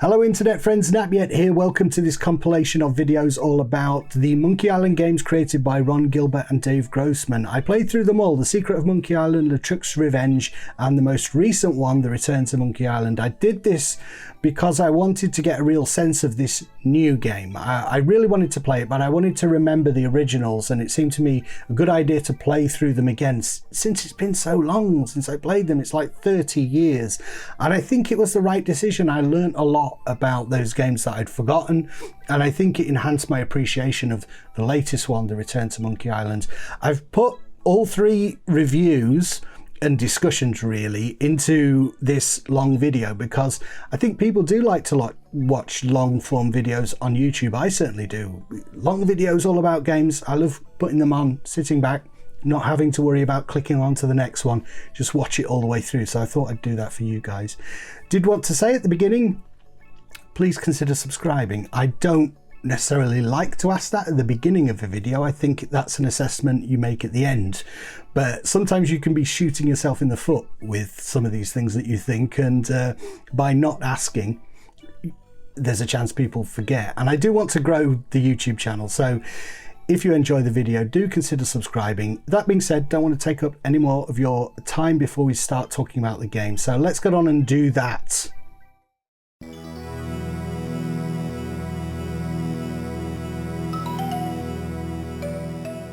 Hello internet friends, Nabyet here. Welcome to this compilation of videos all about the Monkey Island games created by Ron Gilbert and Dave Grossman. I played through them all: The Secret of Monkey Island, LeChuck's Revenge, and the most recent one, The Return to Monkey Island. I did this because I wanted to get a real sense of this new game. I really wanted to play it, but I wanted to remember the originals, and it seemed to me a good idea to play through them again since it's been so long since I played them. It's like 30 years, and I think it was the right decision. I learned a lot about those games that I'd forgotten, and I think it enhanced my appreciation of the latest one, The Return to Monkey Island. I've put all three reviews and discussions really into this long video because I think people do like to watch long form videos on YouTube. I certainly do. Long videos all about games. I love putting them on, sitting back, not having to worry about clicking on to the next one, just watch it all the way through. So I thought I'd do that for you guys. Did want to say at the beginning, please consider subscribing. I don't necessarily like to ask that at the beginning of a video. I think that's an assessment you make at the end, but sometimes you can be shooting yourself in the foot with some of these things that you think, and by not asking, there's a chance people forget. And I do want to grow the YouTube channel, so if you enjoy the video, do consider subscribing. That being said, don't want to take up any more of your time before we start talking about the game, so let's get on and do that.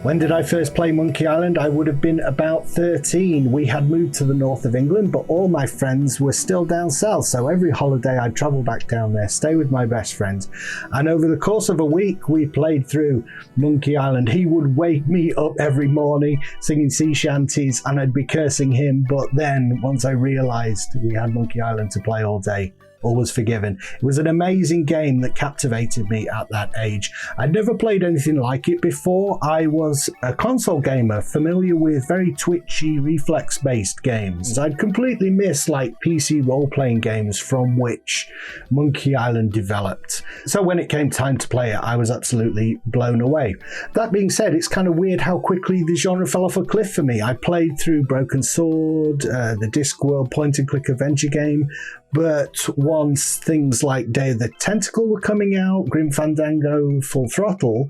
When did I first play Monkey Island? I would have been about 13. We had moved to the north of England, but all my friends were still down south. So every holiday I'd travel back down there, stay with my best friend. And over the course of a week, we played through Monkey Island. He would wake me up every morning singing sea shanties and I'd be cursing him. But then once I realized we had Monkey Island to play all day, all was forgiven. It was an amazing game that captivated me at that age. I'd never played anything like it before. I was a console gamer, familiar with very twitchy, reflex-based games. I'd completely missed like PC role-playing games from which Monkey Island developed. So when it came time to play it, I was absolutely blown away. That being said, it's kind of weird how quickly the genre fell off a cliff for me. I played through Broken Sword, the Discworld point-and-click adventure game, but once things like Day of the Tentacle were coming out, Grim Fandango, Full Throttle,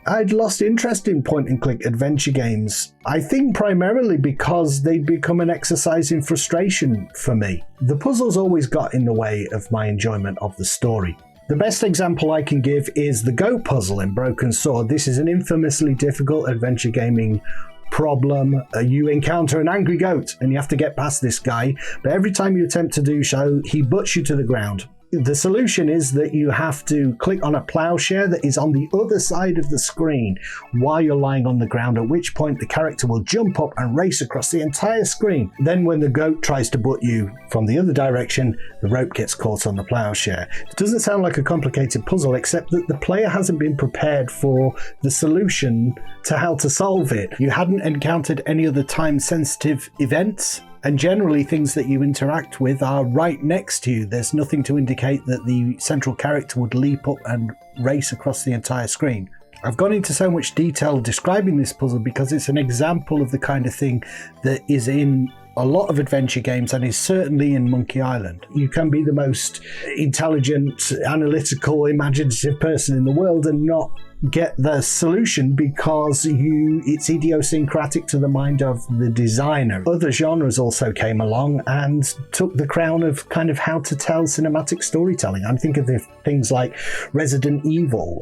I'd lost interest in point-and-click adventure games. I think primarily because they'd become an exercise in frustration for me. The puzzles always got in the way of my enjoyment of the story. The best example I can give is the goat puzzle in Broken Sword. This is an infamously difficult adventure gaming problem. You encounter an angry goat and you have to get past this guy, but every time you attempt to do so, he butts you to the ground. The solution is that you have to click on a plowshare that is on the other side of the screen while you're lying on the ground, at which point the character will jump up and race across the entire screen. Then when the goat tries to butt you from the other direction, the rope gets caught on the plowshare. It doesn't sound like a complicated puzzle, except that the player hasn't been prepared for the solution to how to solve it. You hadn't encountered any other time-sensitive events, and generally things that you interact with are right next to you. There's nothing to indicate that the central character would leap up and race across the entire screen. I've gone into so much detail describing this puzzle because it's an example of the kind of thing that is in a lot of adventure games and is certainly in Monkey Island. You can be the most intelligent, analytical, imaginative person in the world and not get the solution because it's idiosyncratic to the mind of the designer. Other genres also came along and took the crown of kind of how to tell cinematic storytelling. I'm thinking of things like Resident Evil,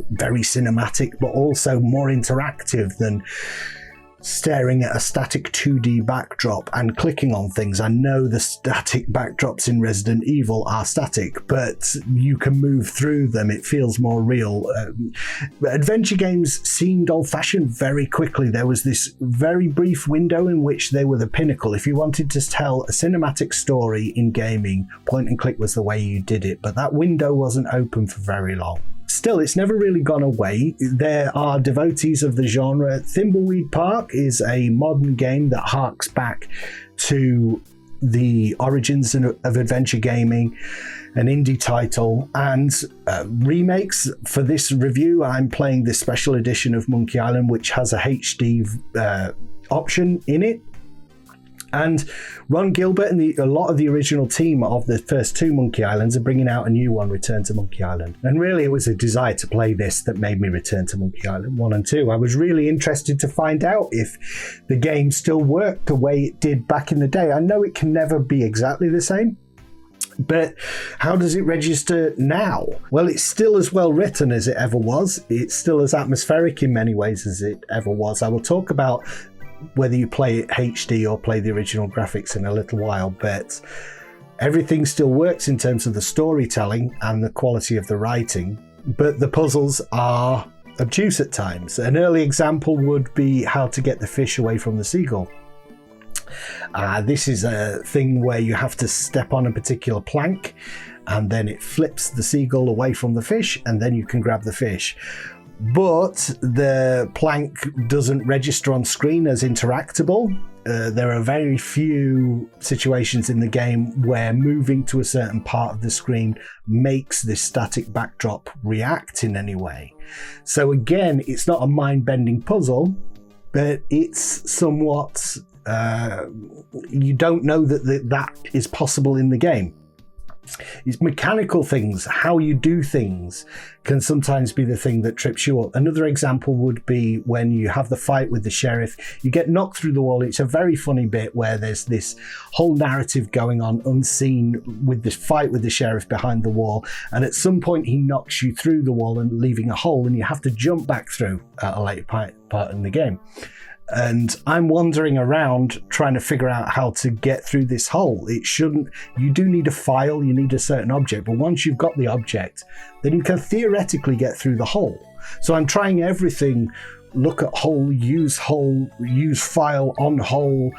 very cinematic but also more interactive than staring at a static 2D backdrop and clicking on things. I know the static backdrops in Resident Evil are static, but you can move through them. It feels more real. Adventure games seemed old-fashioned very quickly. There was this very brief window in which they were the pinnacle. If you wanted to tell a cinematic story in gaming, point and click was the way you did it, but that window wasn't open for very long. Still, it's never really gone away. There are devotees of the genre. Thimbleweed Park is a modern game that harks back to the origins of adventure gaming, an indie title, and remakes. For this review, I'm playing the special edition of Monkey Island, which has a HD option in it. And Ron Gilbert and a lot of the original team of the first two Monkey Islands are bringing out a new one, Return to Monkey Island. And really, it was a desire to play this that made me return to Monkey Island 1 and 2. I was really interested to find out if the game still worked the way it did back in the day. I know it can never be exactly the same, but how does it register now? Well, it's still as well written as it ever was. It's still as atmospheric in many ways as it ever was. I will talk about whether you play it HD or play the original graphics in a little while, but everything still works in terms of the storytelling and the quality of the writing, but the puzzles are obtuse at times. An early example would be how to get the fish away from the seagull. This is a thing where you have to step on a particular plank and then it flips the seagull away from the fish and then you can grab the fish. But the plank doesn't register on screen as interactable. There are very few situations in the game where moving to a certain part of the screen makes this static backdrop react in any way. So again, it's not a mind-bending puzzle, but it's somewhat... you don't know that is possible in the game. It's mechanical things, how you do things can sometimes be the thing that trips you up. Another example would be when you have the fight with the sheriff, you get knocked through the wall. It's a very funny bit where there's this whole narrative going on unseen with this fight with the sheriff behind the wall, and at some point he knocks you through the wall and leaving a hole, and you have to jump back through at a later part in the game. And I'm wandering around trying to figure out how to get through this hole. You do need a file, you need a certain object, but once you've got the object, then you can theoretically get through the hole. So I'm trying everything, look at hole, use file, on hole,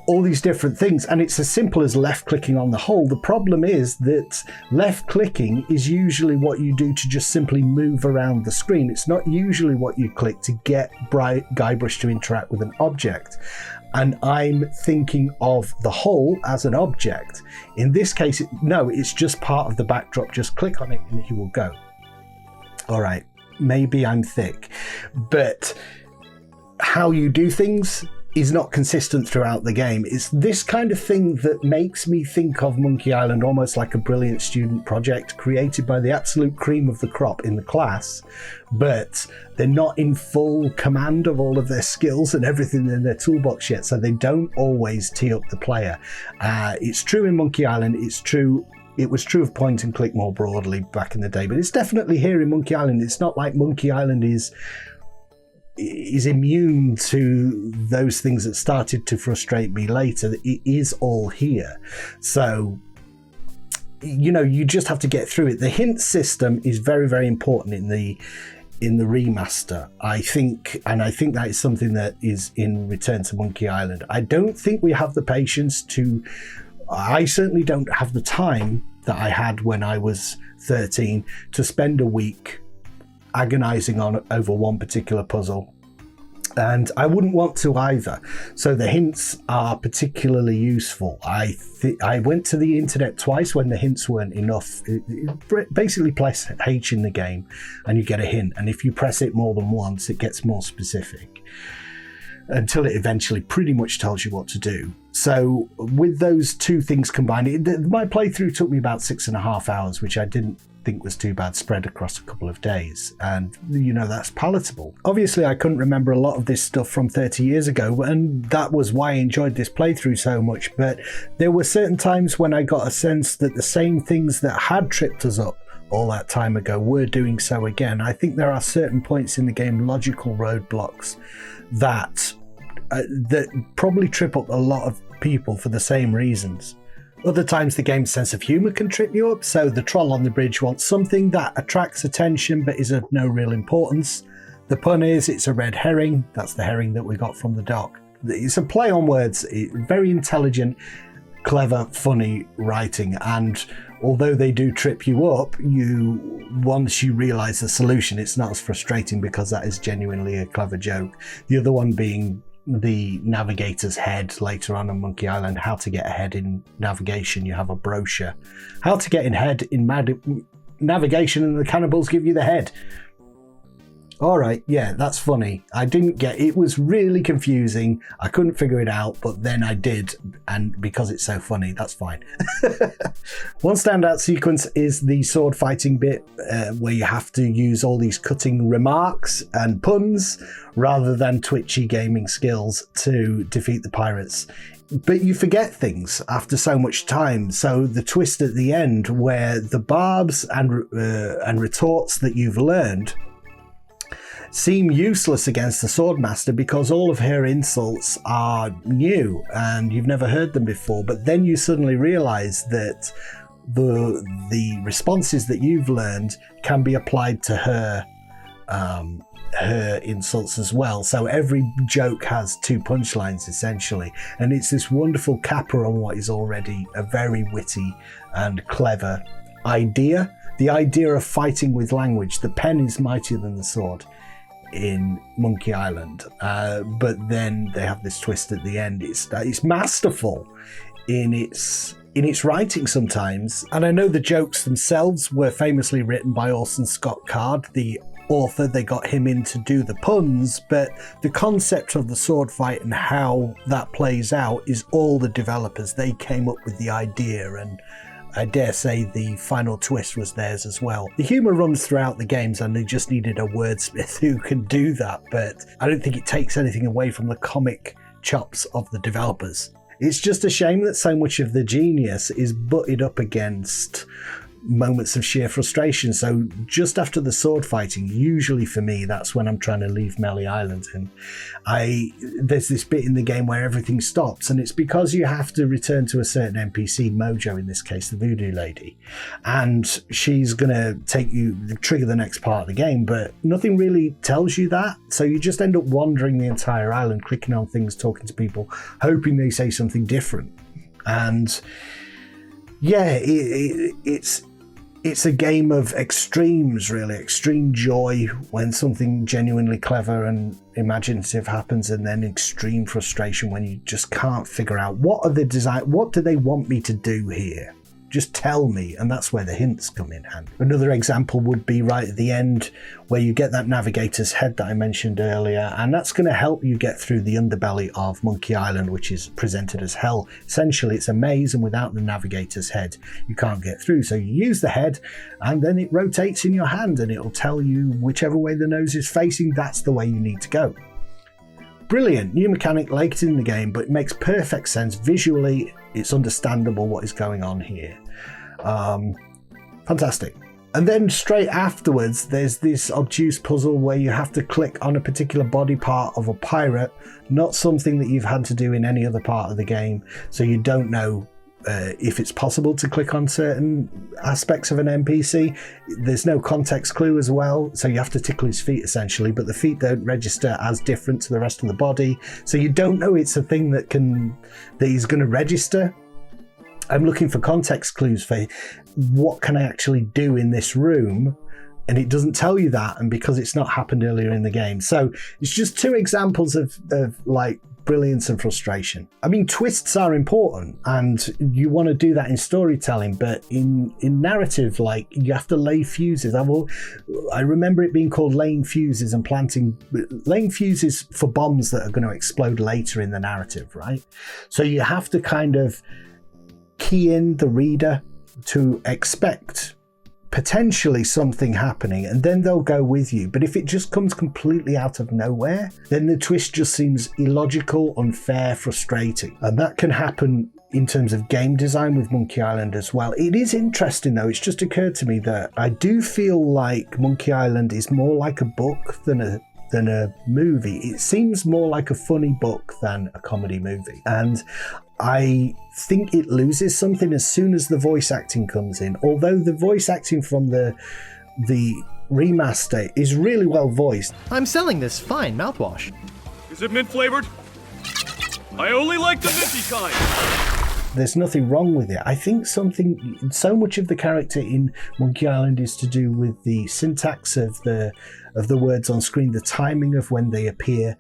all these different things, and it's as simple as left clicking on the hole. The problem is that left clicking is usually what you do to just simply move around the screen. It's not usually what you click to get Guybrush to interact with an object. And I'm thinking of the hole as an object. In this case, no, it's just part of the backdrop. Just click on it and he will go. All right, maybe I'm thick, but how you do things is not consistent throughout the game. It's this kind of thing that makes me think of Monkey Island almost like a brilliant student project created by the absolute cream of the crop in the class, but they're not in full command of all of their skills and everything in their toolbox yet, so they don't always tee up the player. It's true in Monkey Island, it was true of point and click more broadly back in the day, but it's definitely here in Monkey Island. It's not like Monkey Island is immune to those things that started to frustrate me later. It is all here. So, you just have to get through it. The hint system is very, very important in the remaster, I think, and I think that is something that is in Return to Monkey Island. I don't think we have the patience I certainly don't have the time that I had when I was 13 to spend a week agonizing over one particular puzzle, and I wouldn't want to either. So the hints are particularly useful. I went to the internet twice when the hints weren't enough. Basically press H in the game and you get a hint, and if you press it more than once it gets more specific until it eventually pretty much tells you what to do. So with those two things combined, my playthrough took me about 6.5 hours, which I didn't think was too bad, spread across a couple of days, and that's palatable. Obviously I couldn't remember a lot of this stuff from 30 years ago, and that was why I enjoyed this playthrough so much, but there were certain times when I got a sense that the same things that had tripped us up all that time ago were doing so again. I think there are certain points in the game, logical roadblocks, that probably trip up a lot of people for the same reasons. Other times the game's sense of humour can trip you up, so the troll on the bridge wants something that attracts attention but is of no real importance. The pun is it's a red herring. That's the herring that we got from the dock. It's a play on words, very intelligent, clever, funny writing, and although they do trip you up, once you realise the solution, it's not as frustrating because that is genuinely a clever joke. The other one being the navigator's head later on Monkey Island. How to get ahead in navigation, you have a brochure. How to get ahead in navigation, and the cannibals give you the head. All right, yeah, that's funny. I didn't get it. Was really confusing. I couldn't figure it out, but then I did, and because it's so funny, that's fine. One standout sequence is the sword fighting bit, where you have to use all these cutting remarks and puns rather than twitchy gaming skills to defeat the pirates. But you forget things after so much time. So the twist at the end, where the barbs and retorts that you've learned seem useless against the Swordmaster because all of her insults are new and you've never heard them before. But then you suddenly realize that the responses that you've learned can be applied to her insults as well. So every joke has two punchlines essentially, and it's this wonderful capper on what is already a very witty and clever idea. The idea of fighting with language. The pen is mightier than the sword in Monkey Island, but then they have this twist at the end. It's masterful in its writing sometimes, and I know the jokes themselves were famously written by Orson Scott Card, the author. They got him in to do the puns, but the concept of the sword fight and how that plays out is all the developers. They came up with the idea, and I dare say the final twist was theirs as well. The humour runs throughout the games and they just needed a wordsmith who can do that, but I don't think it takes anything away from the comic chops of the developers. It's just a shame that so much of the genius is butted up against moments of sheer frustration. So just after the sword fighting, usually for me, that's when I'm trying to leave Melee Island, and there's this bit in the game where everything stops, and it's because you have to return to a certain NPC, Mojo in this case, the voodoo lady, and she's gonna trigger the next part of the game, but nothing really tells you that, so you just end up wandering the entire island, clicking on things, talking to people, hoping they say something different. And yeah, it's a game of extremes, really. Extreme joy when something genuinely clever and imaginative happens, and then extreme frustration when you just can't figure out what do they want me to do here? Just tell me, and that's where the hints come in handy. Another example would be right at the end where you get that navigator's head that I mentioned earlier, and that's going to help you get through the underbelly of Monkey Island, which is presented as hell. Essentially, it's a maze, and without the navigator's head, you can't get through. So you use the head, and then it rotates in your hand, and it'll tell you whichever way the nose is facing, that's the way you need to go. Brilliant new mechanic late in the game, but it makes perfect sense visually. It's understandable what is going on here. Fantastic. And then straight afterwards, there's this obtuse puzzle where you have to click on a particular body part of a pirate, not something that you've had to do in any other part of the game, so you don't know if it's possible to click on certain aspects of an NPC. There's no context clue as well, so you have to tickle his feet essentially, but the feet don't register as different to the rest of the body, so you don't know it's a thing that he's going to register. I'm looking for context clues for what can I actually do in this room, and it doesn't tell you that, and because it's not happened earlier in the game. So it's just two examples of like brilliance and frustration. I mean, twists are important, and you want to do that in storytelling, but in narrative, like, you have to lay fuses. I remember it being called laying fuses and laying fuses for bombs that are going to explode later in the narrative, right? So you have to kind of key in the reader to expect potentially something happening, and then they'll go with you. But if it just comes completely out of nowhere, then the twist just seems illogical, unfair, frustrating. And that can happen in terms of game design with Monkey Island as well. It is interesting though, it's just occurred to me that I do feel like Monkey Island is more like a book than a movie. It seems more like a funny book than a comedy movie, and I think it loses something as soon as the voice acting comes in. Although the voice acting from the remaster is really well voiced. I'm selling this fine mouthwash. Is it mint flavored? I only like the minty kind. There's nothing wrong with it. I think so much of the character in Monkey Island is to do with the syntax of the words on screen, the timing of when they appear,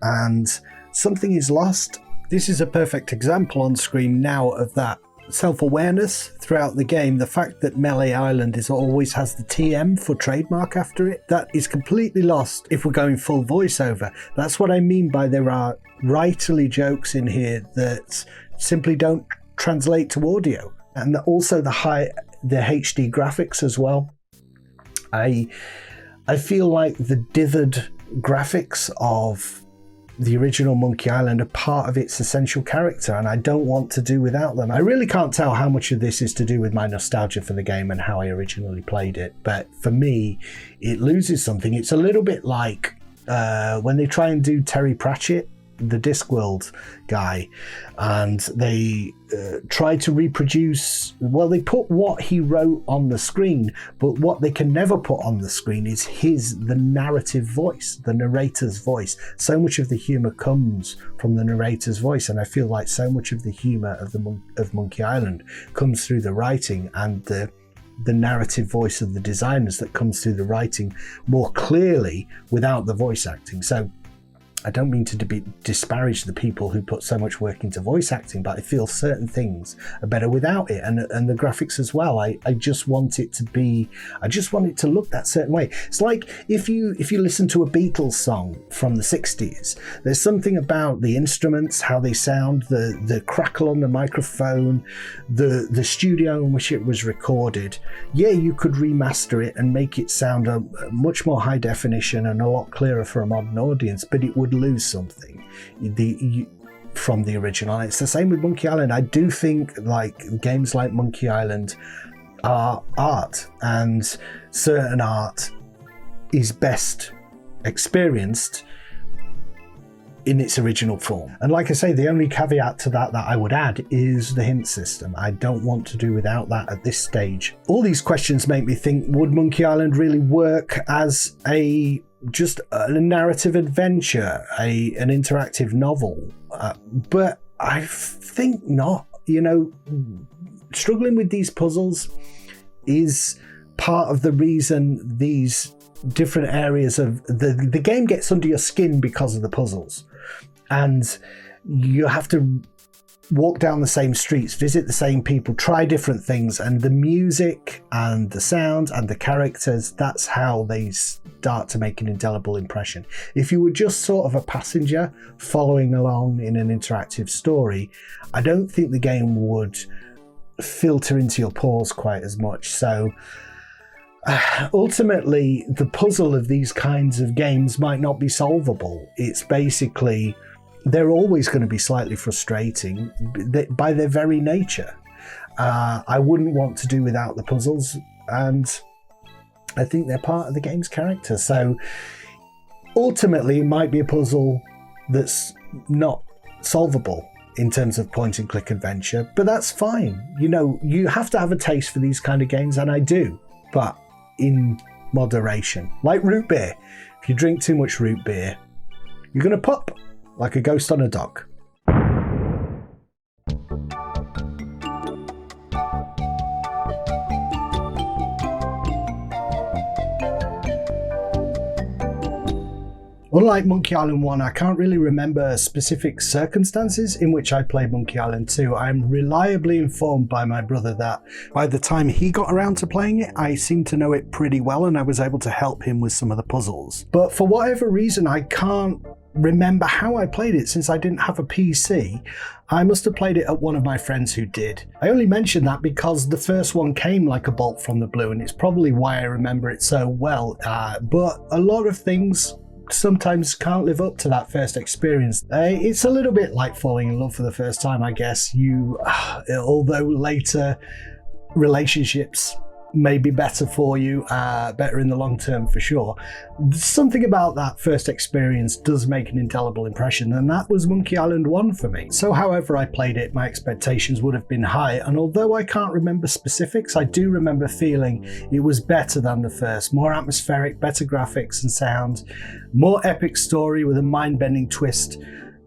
and something is lost. This is a perfect example on screen now of that self-awareness throughout the game. The fact that Melee Island always has the TM for trademark after it, that is completely lost if we're going full voiceover. That's what I mean by there are writerly jokes in here that simply don't translate to audio. And also the HD graphics as well. I feel like the dithered graphics of the original Monkey Island are part of its essential character, and I don't want to do without them. I really can't tell how much of this is to do with my nostalgia for the game and how I originally played it, but for me, it loses something. It's a little bit like when they try and do Terry Pratchett, the Discworld guy, and they try to reproduce, well, they put what he wrote on the screen, but what they can never put on the screen is the narrative voice, the narrator's voice. So much of the humor comes from the narrator's voice, and I feel like so much of the humor of Monkey Island comes through the writing and the narrative voice of the designers that comes through the writing more clearly without the voice acting. So I don't mean to disparage the people who put so much work into voice acting, but I feel certain things are better without it, and the graphics as well. I just want it to look that certain way. It's like if you listen to a Beatles song from the 60s, there's something about the instruments, how they sound, the crackle on the microphone, the studio in which it was recorded. Yeah, you could remaster it and make it sound a much more high definition and a lot clearer for a modern audience, but it would lose something from the original. And it's the same with Monkey Island. I do think like games like Monkey Island are art, and certain art is best experienced in its original form. And like I say, the only caveat to that I would add is the hint system. I don't want to do without that at this stage. All these questions make me think, would Monkey Island really work as just a narrative adventure, an interactive novel? But I think not. Struggling with these puzzles is part of the reason these different areas of the game gets under your skin because of the puzzles. And you have to walk down the same streets, visit the same people, try different things, and the music and the sound and the characters, that's how they start to make an indelible impression. If you were just sort of a passenger following along in an interactive story, I don't think the game would filter into your pores quite as much. So ultimately, the puzzle of these kinds of games might not be solvable. It's basically, they're always going to be slightly frustrating by their very nature. I wouldn't want to do without the puzzles, and I think they're part of the game's character. So ultimately, it might be a puzzle that's not solvable in terms of point and click adventure, but that's fine. You have to have a taste for these kind of games, and I do, but in moderation. Like root beer. If you drink too much root beer, you're going to pop like a ghost on a dock. Unlike Monkey Island 1, I can't really remember specific circumstances in which I played Monkey Island 2. I'm reliably informed by my brother that by the time he got around to playing it, I seemed to know it pretty well and I was able to help him with some of the puzzles. But for whatever reason, I can't remember how I played it since I didn't have a PC. I must have played it at one of my friends who did. I only mention that because the first one came like a bolt from the blue, and it's probably why I remember it so well. But a lot of things sometimes can't live up to that first experience. It's a little bit like falling in love for the first time, I guess. Although later relationships may be better for you, better in the long term for sure, something about that first experience does make an indelible impression, and that was Monkey Island 1 for me. So however I played it, my expectations would have been high, and although I can't remember specifics, I do remember feeling it was better than the first. More atmospheric, better graphics and sound, more epic story with a mind-bending twist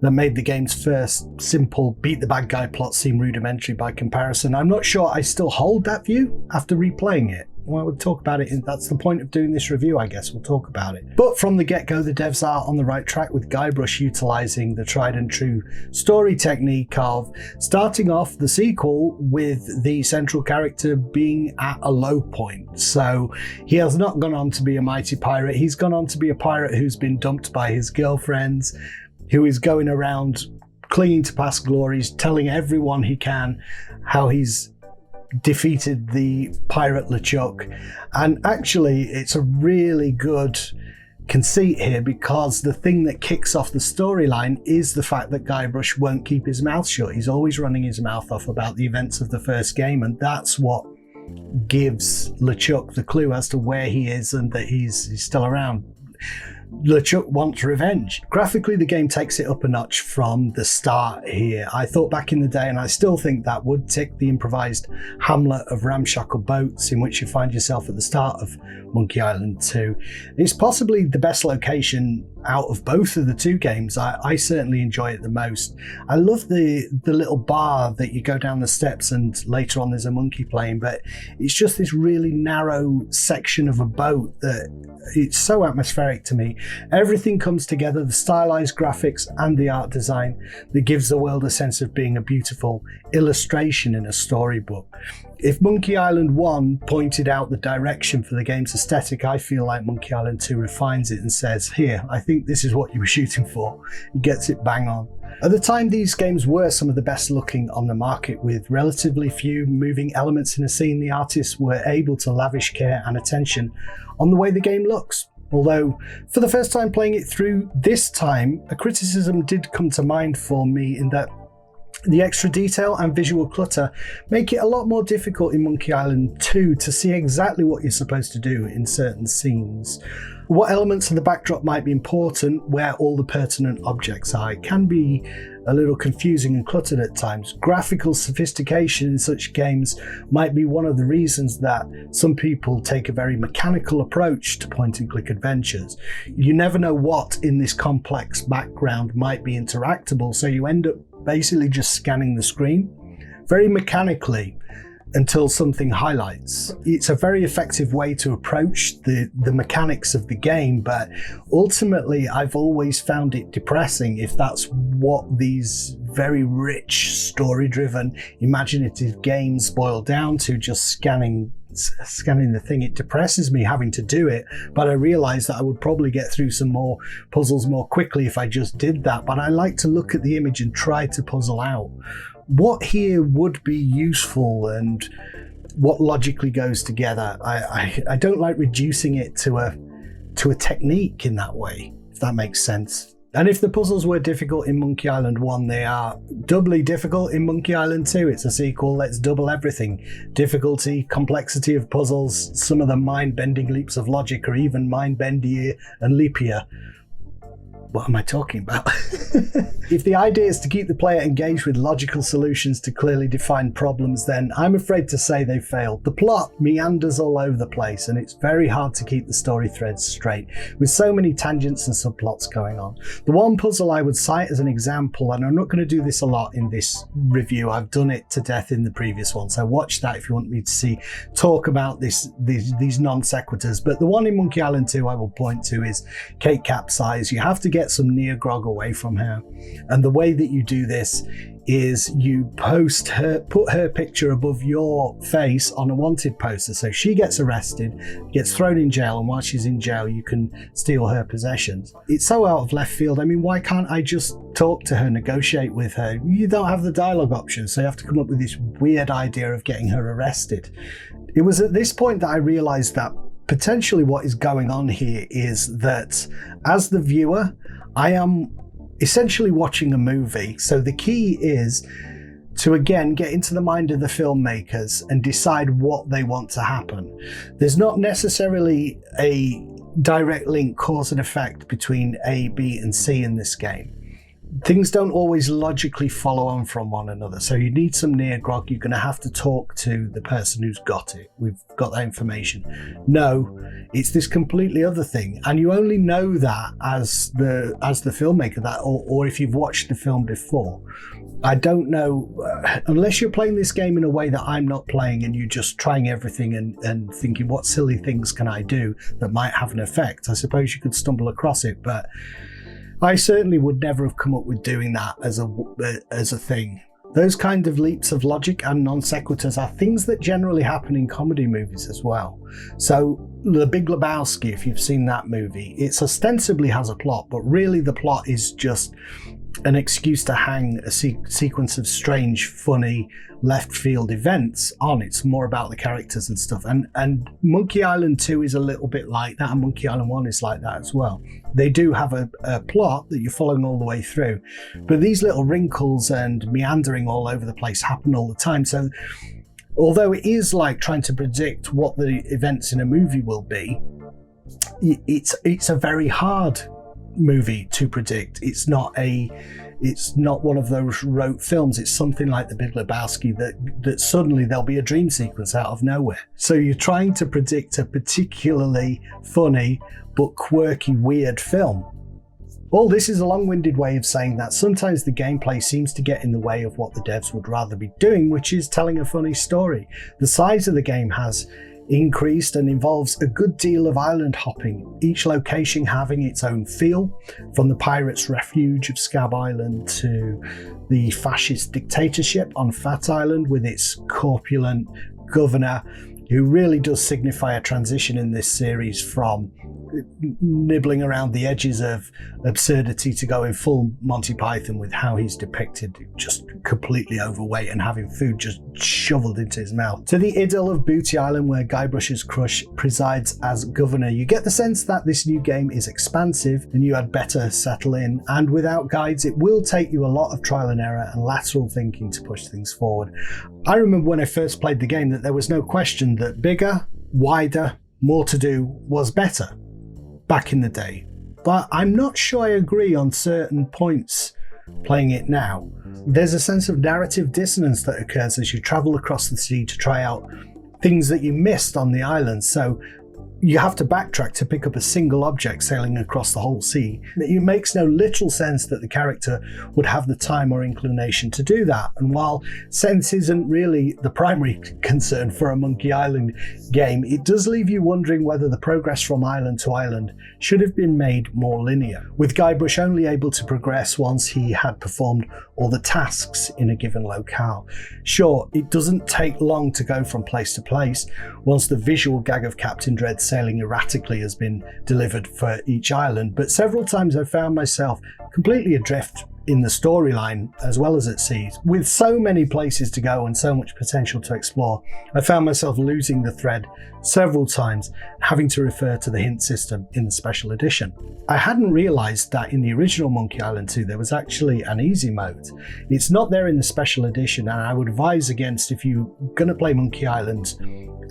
that made the game's first simple beat the bad guy plot seem rudimentary by comparison. I'm not sure I still hold that view after replaying it. well, we'll talk about it. That's the point of doing this review, I guess. We'll talk about it. But from the get-go, the devs are on the right track with Guybrush utilising the tried and true story technique of starting off the sequel with the central character being at a low point. So he has not gone on to be a mighty pirate. He's gone on to be a pirate who's been dumped by his girlfriends, who is going around clinging to past glories, telling everyone he can how he's defeated the pirate LeChuck. And actually, it's a really good conceit here, because the thing that kicks off the storyline is the fact that Guybrush won't keep his mouth shut. He's always running his mouth off about the events of the first game, and that's what gives LeChuck the clue as to where he is and that he's still around. LeChuck wants revenge. Graphically, the game takes it up a notch from the start here. I thought back in the day, and I still think that would tick the improvised hamlet of ramshackle boats in which you find yourself at the start of Monkey Island 2. It's possibly the best location out of both of the two games. I certainly enjoy it the most. I love the little bar that you go down the steps and later on there's a monkey playing, but it's just this really narrow section of a boat that it's so atmospheric to me. Everything comes together, the stylized graphics and the art design that gives the world a sense of being a beautiful illustration in a storybook. If Monkey Island 1 pointed out the direction for the game's aesthetic, I feel like Monkey Island 2 refines it and says, here, I think this is what you were shooting for. It gets it bang on. At the time, these games were some of the best looking on the market, with relatively few moving elements in a scene. The artists were able to lavish care and attention on the way the game looks. Although, for the first time playing it through this time, a criticism did come to mind for me in that the extra detail and visual clutter make it a lot more difficult in Monkey Island 2 to see exactly what you're supposed to do in certain scenes. What elements of the backdrop might be important, where all the pertinent objects are. It can be a little confusing and cluttered at times. Graphical sophistication in such games might be one of the reasons that some people take a very mechanical approach to point-and-click adventures. You never know what in this complex background might be interactable, so you end up basically just scanning the screen very mechanically until something highlights. It's a very effective way to approach the mechanics of the game, but ultimately I've always found it depressing if that's what these very rich, story-driven, imaginative games boil down to, just scanning the thing. It depresses me having to do it, but I realize that I would probably get through some more puzzles more quickly if I just did that. But I like to look at the image and try to puzzle out what here would be useful and what logically goes together. I don't like reducing it to a technique in that way, if that makes sense. And if the puzzles were difficult in Monkey Island 1, they are doubly difficult in Monkey Island 2. It's a sequel, let's double everything. Difficulty, complexity of puzzles, some of the mind-bending leaps of logic are even mind-bendier and leapier. What am I talking about? If the idea is to keep the player engaged with logical solutions to clearly defined problems, then I'm afraid to say they failed. The plot meanders all over the place, and it's very hard to keep the story threads straight, with so many tangents and subplots going on. The one puzzle I would cite as an example, and I'm not going to do this a lot in this review, I've done it to death in the previous one, so watch that if you want me to talk about these non sequiturs. But the one in Monkey Island 2 I will point to is Kate Capsize. You have to get some near grog away from her, and the way that you do this is you put her picture above your face on a wanted poster, so she gets arrested, gets thrown in jail, and while she's in jail you can steal her possessions. It's so out of left field. I mean, why can't I just talk to her, negotiate with her? You don't have the dialogue option, so you have to come up with this weird idea of getting her arrested. It was at this point that I realized that potentially what is going on here is that as the viewer, I am essentially watching a movie. So the key is to again get into the mind of the filmmakers and decide what they want to happen. There's not necessarily a direct link, cause and effect between A, B and C in this game. things don't always logically follow on from one another. So you need some near grog. You're going to have to talk to the person who's got it. We've got that information. No, it's this completely other thing, and you only know that as the filmmaker, that or if you've watched the film before. I don't know, unless you're playing this game in a way that I'm not playing and you're just trying everything and thinking, what silly things can I do that might have an effect? I suppose you could stumble across it, but I certainly would never have come up with doing that as a thing. Those kind of leaps of logic and non sequiturs are things that generally happen in comedy movies as well. So The Big Lebowski, if you've seen that movie, it ostensibly has a plot, but really the plot is just an excuse to hang a sequence of strange, funny, left field events on. It's more about the characters and stuff. And Monkey Island 2 is a little bit like that, and Monkey Island 1 is like that as well. They do have a plot that you're following all the way through, but these little wrinkles and meandering all over the place happen all the time. So although it is like trying to predict what the events in a movie will be, it's a very hard movie to predict. It's not one of those rote films. It's something like The Big Lebowski that suddenly there'll be a dream sequence out of nowhere. So you're trying to predict a particularly funny but quirky, weird film. All this is a long-winded way of saying that sometimes the gameplay seems to get in the way of what the devs would rather be doing, which is telling a funny story. The size of the game has increased and involves a good deal of island hopping, each location having its own feel, from the pirates' refuge of Scab Island to the fascist dictatorship on Fat Island with its corpulent governor, who really does signify a transition in this series from nibbling around the edges of absurdity to going full Monty Python with how he's depicted, just completely overweight and having food just shoveled into his mouth, to the idyll of Booty Island where Guybrush's crush presides as governor. You get the sense that this new game is expansive and you had better settle in, and without guides it will take you a lot of trial and error and lateral thinking to push things forward. I remember when I first played the game that there was no question that bigger, wider, more to do was better back in the day, but I'm not sure I agree on certain points playing it now. There's a sense of narrative dissonance that occurs as you travel across the sea to try out things that you missed on the island, so you have to backtrack to pick up a single object sailing across the whole sea. It makes no literal sense that the character would have the time or inclination to do that, and while sense isn't really the primary concern for a Monkey Island game, it does leave you wondering whether the progress from island to island should have been made more linear, with Guybrush only able to progress once he had performed all the tasks in a given locale. Sure, it doesn't take long to go from place to place once the visual gag of Captain Dread sailing erratically has been delivered for each island, but several times I found myself completely adrift in the storyline as well as at sea. With so many places to go and so much potential to explore, I found myself losing the thread several times, having to refer to the hint system in the special edition. I hadn't realised that in the original Monkey Island 2 there was actually an easy mode. It's not there in the special edition, and I would advise against, if you're going to play Monkey Island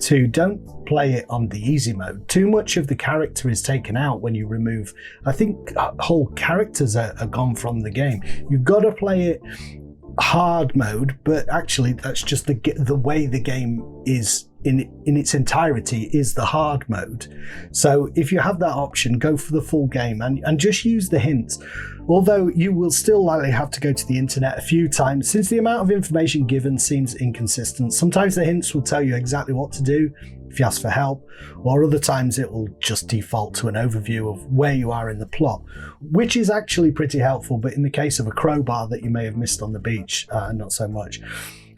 2, don't play it on the easy mode. Too much of the character is taken out when you remove, I think whole characters are gone from the game. You've got to play it hard mode, but actually that's just the way the game is in its entirety is the hard mode. So if you have that option, go for the full game and just use the hints. Although you will still likely have to go to the internet a few times, since the amount of information given seems inconsistent. Sometimes the hints will tell you exactly what to do if you ask for help, or other times it will just default to an overview of where you are in the plot, which is actually pretty helpful, but in the case of a crowbar that you may have missed on the beach, not so much.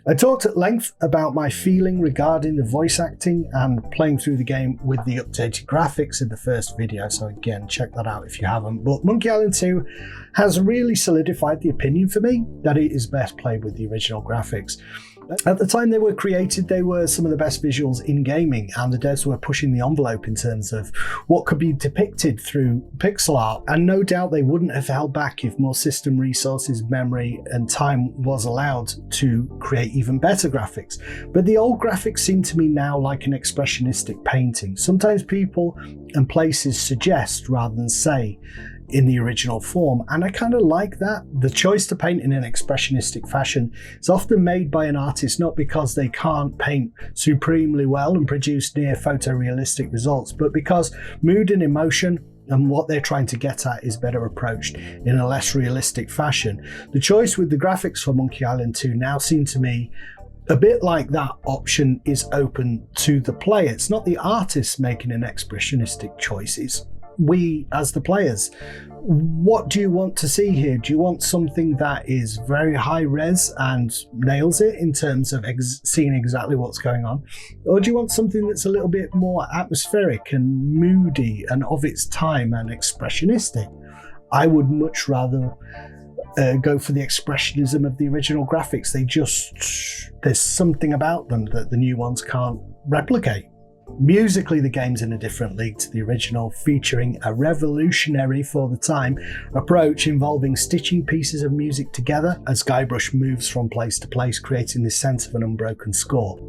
I talked at length about my feeling regarding the voice acting and playing through the game with the updated graphics in the first video, so again, check that out if you haven't. But Monkey Island 2 has really solidified the opinion for me that it is best played with the original graphics. At the time they were created, they were some of the best visuals in gaming, and the devs were pushing the envelope in terms of what could be depicted through pixel art, and no doubt they wouldn't have held back if more system resources, memory and time was allowed to create even better graphics. But the old graphics seem to me now like an expressionistic painting. Sometimes people and places suggest rather than say, in the original form, and I kind of like that. The choice to paint in an expressionistic fashion is often made by an artist not because they can't paint supremely well and produce near photorealistic results, but because mood and emotion and what they're trying to get at is better approached in a less realistic fashion. The choice with the graphics for Monkey Island 2 now seem to me a bit like that option is open to the player. It's not the artist making an expressionistic choice, it's we as the players. What do you want to see here? Do you want something that is very high res and nails it in terms of seeing exactly what's going on? Or do you want something that's a little bit more atmospheric and moody and of its time and expressionistic? I would much rather go for the expressionism of the original graphics. There's something about them that the new ones can't replicate. Musically, the game's in a different league to the original, featuring a revolutionary for the time approach involving stitching pieces of music together as Guybrush moves from place to place, creating this sense of an unbroken score.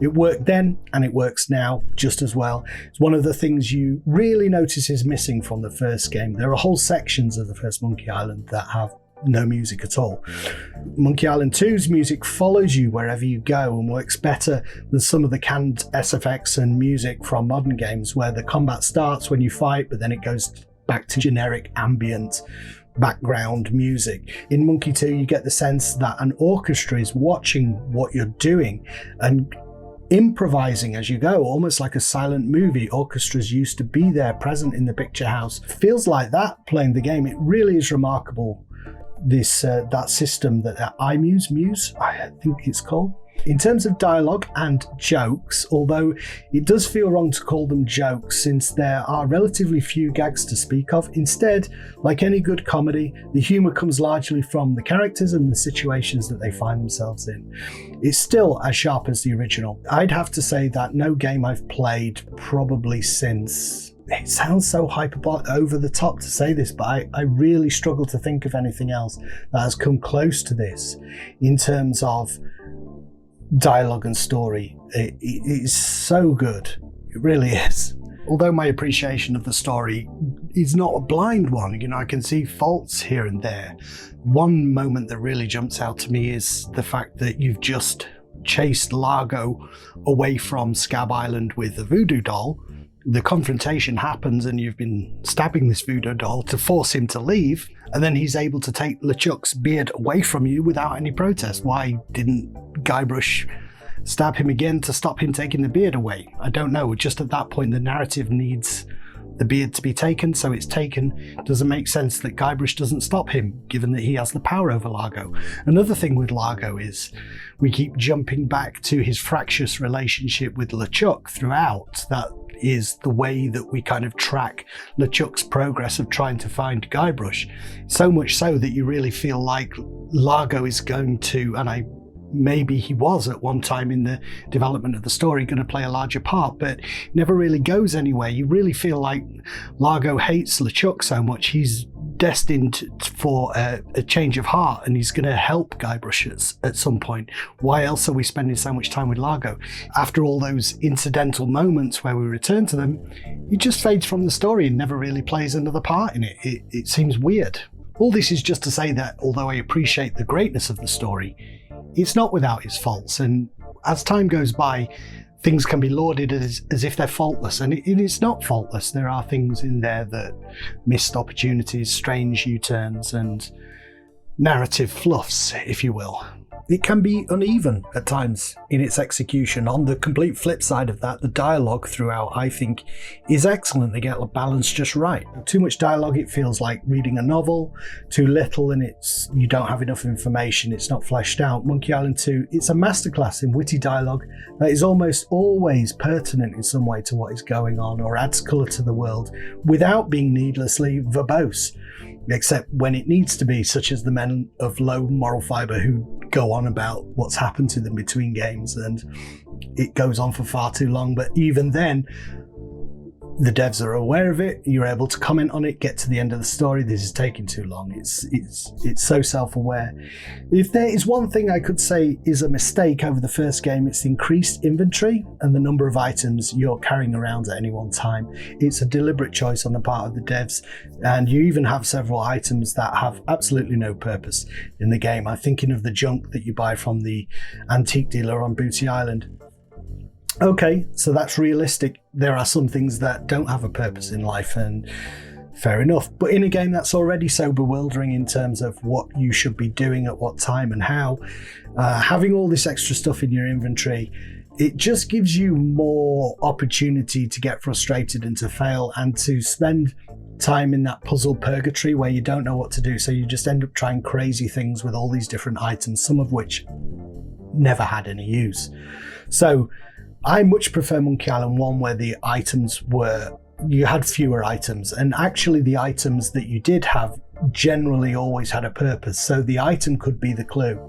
It worked then and it works now just as well. It's one of the things you really notice is missing from the first game. There are whole sections of the first Monkey Island that have no music at all. Monkey Island 2's music follows you wherever you go and works better than some of the canned SFX and music from modern games where the combat starts when you fight, but then it goes back to generic ambient background music. In Monkey 2, you get the sense that an orchestra is watching what you're doing and improvising as you go, almost like a silent movie. Orchestras used to be there, present in the picture house. Feels like that playing the game. It really is remarkable, this that system that iMuse, I think it's called. In terms of dialogue and jokes, although it does feel wrong to call them jokes since there are relatively few gags to speak of, instead, like any good comedy, the humour comes largely from the characters and the situations that they find themselves in. It's still as sharp as the original. I'd have to say that no game I've played probably since... It sounds so hyperbolic, over the top to say this, but I really struggle to think of anything else that has come close to this in terms of dialogue and story. It is so good. It really is. Although my appreciation of the story is not a blind one, I can see faults here and there. One moment that really jumps out to me is the fact that you've just chased Largo away from Scab Island with a voodoo doll. The confrontation happens and you've been stabbing this voodoo doll to force him to leave, and then he's able to take LeChuck's beard away from you without any protest. Why didn't Guybrush stab him again to stop him taking the beard away? I don't know. Just at that point, the narrative needs the beard to be taken, so it's taken. It doesn't make sense that Guybrush doesn't stop him, given that he has the power over Largo. Another thing with Largo is we keep jumping back to his fractious relationship with LeChuck throughout. That is the way that we kind of track LeChuck's progress of trying to find Guybrush. So much so that you really feel like Largo is going to, and maybe he was at one time in the development of the story going to play a larger part, but never really goes anywhere. You really feel like Largo hates LeChuck so much he's destined for a change of heart, and he's going to help Guybrush at some point. Why else are we spending so much time with Largo? After all those incidental moments where we return to them, he just fades from the story and never really plays another part in it. It seems weird. All this is just to say that although I appreciate the greatness of the story, it's not without its faults, and as time goes by, things can be lauded as if they're faultless, and it's not faultless. There are things in there that missed opportunities, strange U-turns, and narrative fluffs, if you will. it can be uneven at times in its execution. On the complete flip side of that, the dialogue throughout, I think, is excellent. They get the balance just right. Too much dialogue, it feels like reading a novel. Too little, and you don't have enough information. It's not fleshed out. Monkey Island 2, it's a masterclass in witty dialogue that is almost always pertinent in some way to what is going on, or adds colour to the world without being needlessly verbose, except when it needs to be, such as the men of low moral fibre who go on about what's happened to them between games, and it goes on for far too long. But even then, the devs are aware of it. You're able to comment on it, get to the end of the story. This is taking too long. It's so self-aware. If there is one thing I could say is a mistake over the first game, it's the increased inventory and the number of items you're carrying around at any one time. It's a deliberate choice on the part of the devs, and you even have several items that have absolutely no purpose in the game. I'm thinking of the junk that you buy from the antique dealer on Booty Island. Okay, so that's realistic. There are some things that don't have a purpose in life, and fair enough. But in a game that's already so bewildering in terms of what you should be doing at what time and how, having all this extra stuff in your inventory, it just gives you more opportunity to get frustrated and to fail and to spend time in that puzzle purgatory where you don't know what to do. So you just end up trying crazy things with all these different items, some of which never had any use. So I much prefer Monkey Island 1, where the items you had fewer items, and actually the items that you did have generally always had a purpose. So the item could be the clue.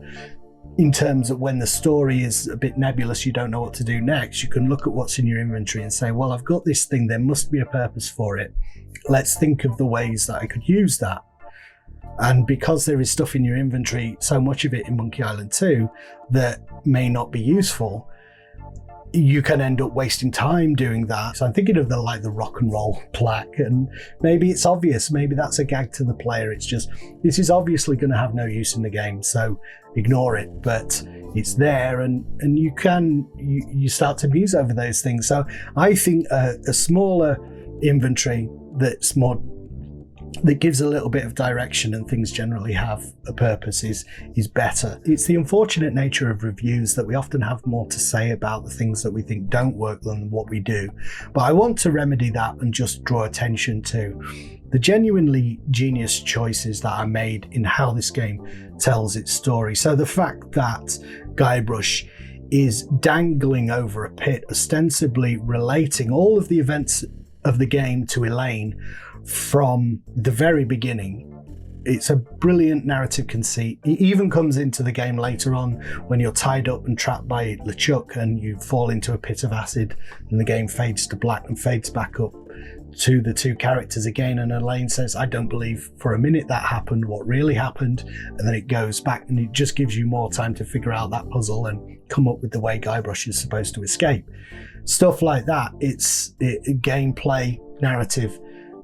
In terms of when the story is a bit nebulous, you don't know what to do next, you can look at what's in your inventory and say, well, I've got this thing, there must be a purpose for it. Let's think of the ways that I could use that. And because there is stuff in your inventory, so much of it in Monkey Island 2, that may not be useful, you can end up wasting time doing that. So I'm thinking of the rock and roll plaque, and maybe it's obvious, maybe that's a gag to the player. It's just, this is obviously going to have no use in the game, so ignore it, but it's there, and you start to muse over those things. So I think a smaller inventory that gives a little bit of direction and things generally have a purpose is better. It's the unfortunate nature of reviews that we often have more to say about the things that we think don't work than what we do. But I want to remedy that and just draw attention to the genuinely genius choices that are made in how this game tells its story. So the fact that Guybrush is dangling over a pit, ostensibly relating all of the events of the game to Elaine from the very beginning. It's a brilliant narrative conceit. It even comes into the game later on when you're tied up and trapped by LeChuck and you fall into a pit of acid, and the game fades to black and fades back up to the two characters again, and Elaine says, I don't believe for a minute that happened, what really happened, and then it goes back, and it just gives you more time to figure out that puzzle and come up with the way Guybrush is supposed to escape. Stuff like that, it's gameplay, narrative,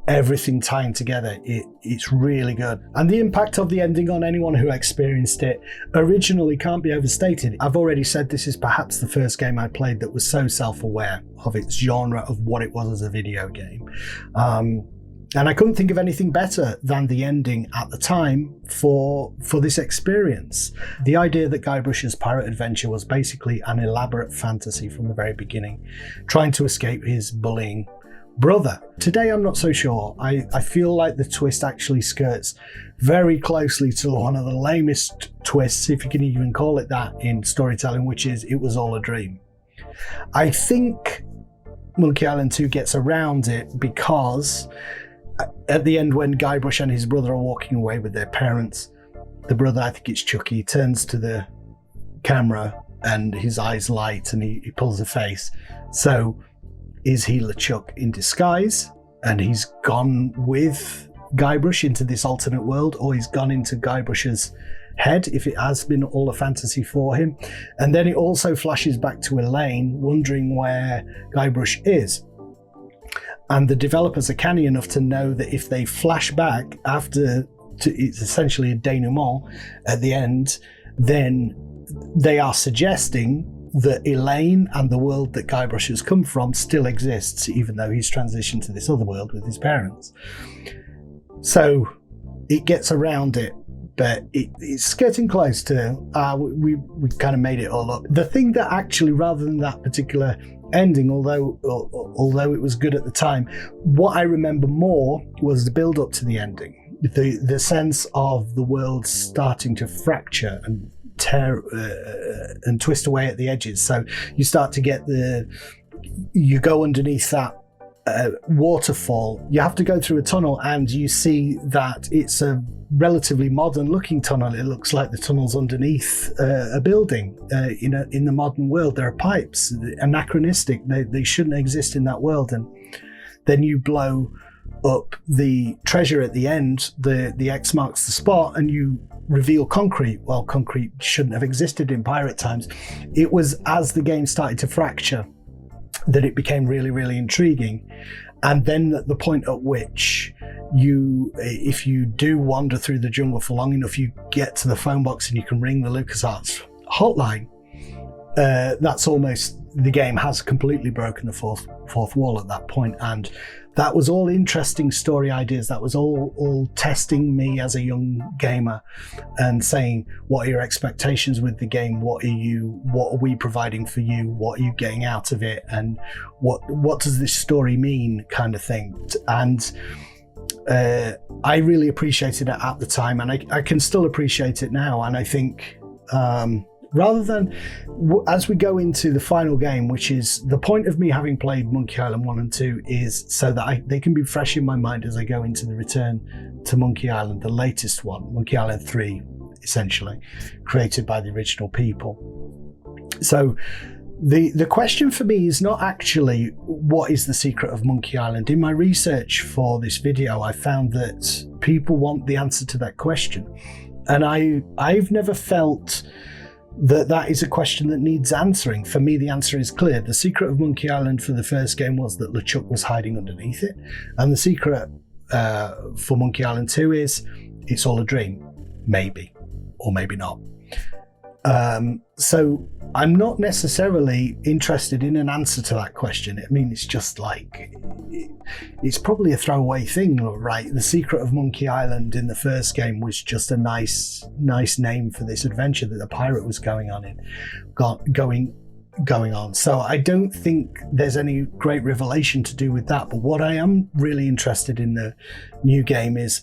everything tying together. It's really good, and the impact of the ending on anyone who experienced it originally can't be overstated. I've already said this is perhaps the first game I played that was so self-aware of its genre, of what it was as a video game, and I couldn't think of anything better than the ending at the time for this experience. The idea that Guybrush's pirate adventure was basically an elaborate fantasy from the very beginning, trying to escape his bullying brother. Today I'm not so sure. I feel like the twist actually skirts very closely to one of the lamest twists, if you can even call it that, in storytelling, which is it was all a dream. I think Monkey Island 2 gets around it because at the end, when Guybrush and his brother are walking away with their parents, the brother, I think it's Chucky, turns to the camera and his eyes light and he pulls a face. So is he LeChuck in disguise, and he's gone with Guybrush into this alternate world, or he's gone into Guybrush's head if it has been all a fantasy for him? And then it also flashes back to Elaine wondering where Guybrush is. And the developers are canny enough to know that if they flash back it's essentially a denouement at the end, then they are suggesting that Elaine and the world that Guybrush has come from still exists, even though he's transitioned to this other world with his parents. So it gets around it but it's getting close to. We kind of made it all up. The thing that actually, rather than that particular ending, although it was good at the time, what I remember more was the build up to the ending, the sense of the world starting to fracture and tear and twist away at the edges. So you start to get you go underneath that waterfall. You have to go through a tunnel, and you see that it's a relatively modern looking tunnel. It looks like the tunnel's underneath a building. In the modern world, there are pipes, anachronistic. They shouldn't exist in that world. And then you blow up the treasure at the end. The X marks the spot, and you reveal concrete. Well, concrete shouldn't have existed in pirate times. It was as the game started to fracture that it became really, really intriguing. And then at the point at which if you do wander through the jungle for long enough, you get to the phone box and you can ring the LucasArts hotline. That's almost, the game has completely broken the fourth wall at that point. And that was all interesting story ideas. That was all testing me as a young gamer and saying, what are your expectations with the game? What are we providing for you? What are you getting out of it? And what does this story mean, kind of thing? And I really appreciated it at the time, and I can still appreciate it now. And I think rather than, as we go into the final game, which is the point of me having played Monkey Island 1 and 2, is so that they can be fresh in my mind as I go into the return to Monkey Island, the latest one, Monkey Island 3, essentially, created by the original people. So the question for me is not actually what is the secret of Monkey Island. In my research for this video, I found that people want the answer to that question. And I've never felt that is a question that needs answering. For me, the answer is clear. The secret of Monkey Island for the first game was that LeChuck was hiding underneath it. And the secret for Monkey Island 2 is it's all a dream. Maybe, or maybe not. So I'm not necessarily interested in an answer to that question. I mean, it's just like, it's probably a throwaway thing, right? The secret of Monkey Island in the first game was just a nice name for this adventure that the pirate was going on. So I don't think there's any great revelation to do with that. But what I am really interested in the new game is,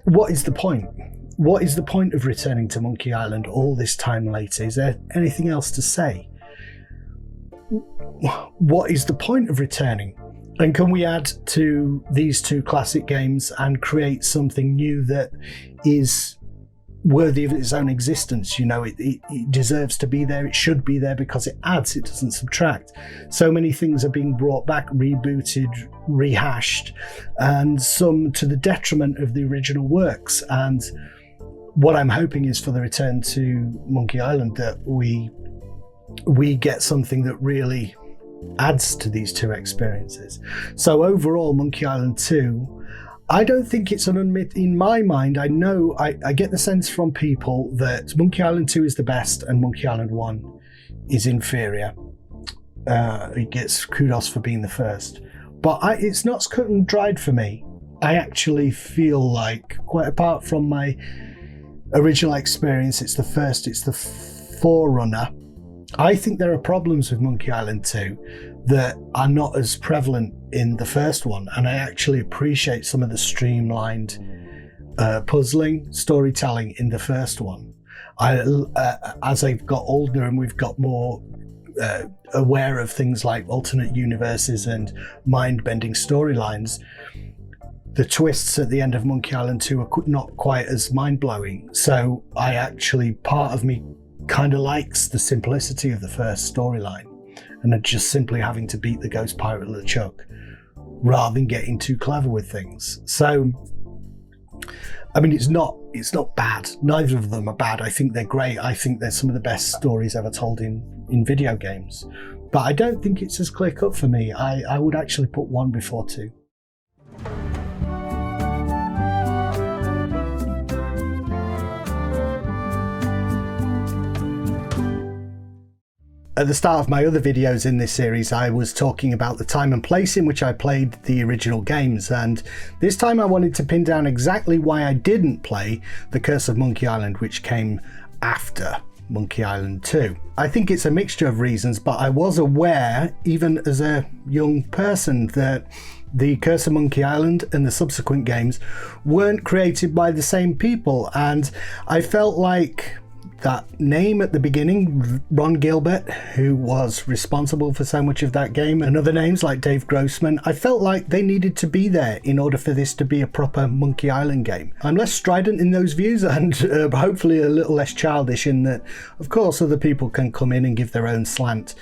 what is the point? What is the point of returning to Monkey Island all this time later? Is there anything else to say? What is the point of returning? And can we add to these two classic games and create something new that is worthy of its own existence? It deserves to be there. It should be there because it adds, it doesn't subtract. So many things are being brought back, rebooted, rehashed, and some to the detriment of the original works. And what I'm hoping is for the return to Monkey Island that we get something that really adds to these two experiences. So overall, Monkey Island 2, I don't think it's in my mind, I get the sense from people that Monkey Island 2 is the best and Monkey Island 1 is inferior. It gets kudos for being the first. But it's not cut and dried for me. I actually feel like, quite apart from my original experience, it's the forerunner. I think there are problems with Monkey Island 2 that are not as prevalent in the first one, and I actually appreciate some of the streamlined puzzling, storytelling in the first one. As I've got older and we've got more aware of things like alternate universes and mind-bending storylines, the twists at the end of Monkey Island 2 are not quite as mind-blowing. So part of me kind of likes the simplicity of the first storyline and just simply having to beat the ghost pirate LeChuck rather than getting too clever with things. So, I mean, it's not bad. Neither of them are bad. I think they're great. I think they're some of the best stories ever told in video games. But I don't think it's as clear-cut for me. I would actually put 1 before 2. At the start of my other videos in this series, I was talking about the time and place in which I played the original games, and this time I wanted to pin down exactly why I didn't play The Curse of Monkey Island, which came after Monkey Island 2. I think it's a mixture of reasons, but I was aware, even as a young person, that The Curse of Monkey Island and the subsequent games weren't created by the same people, and I felt like that name at the beginning, Ron Gilbert, who was responsible for so much of that game, and other names like Dave Grossman, I felt like they needed to be there in order for this to be a proper Monkey Island game. I'm less strident in those views, and hopefully a little less childish in that, of course, other people can come in and give their own slant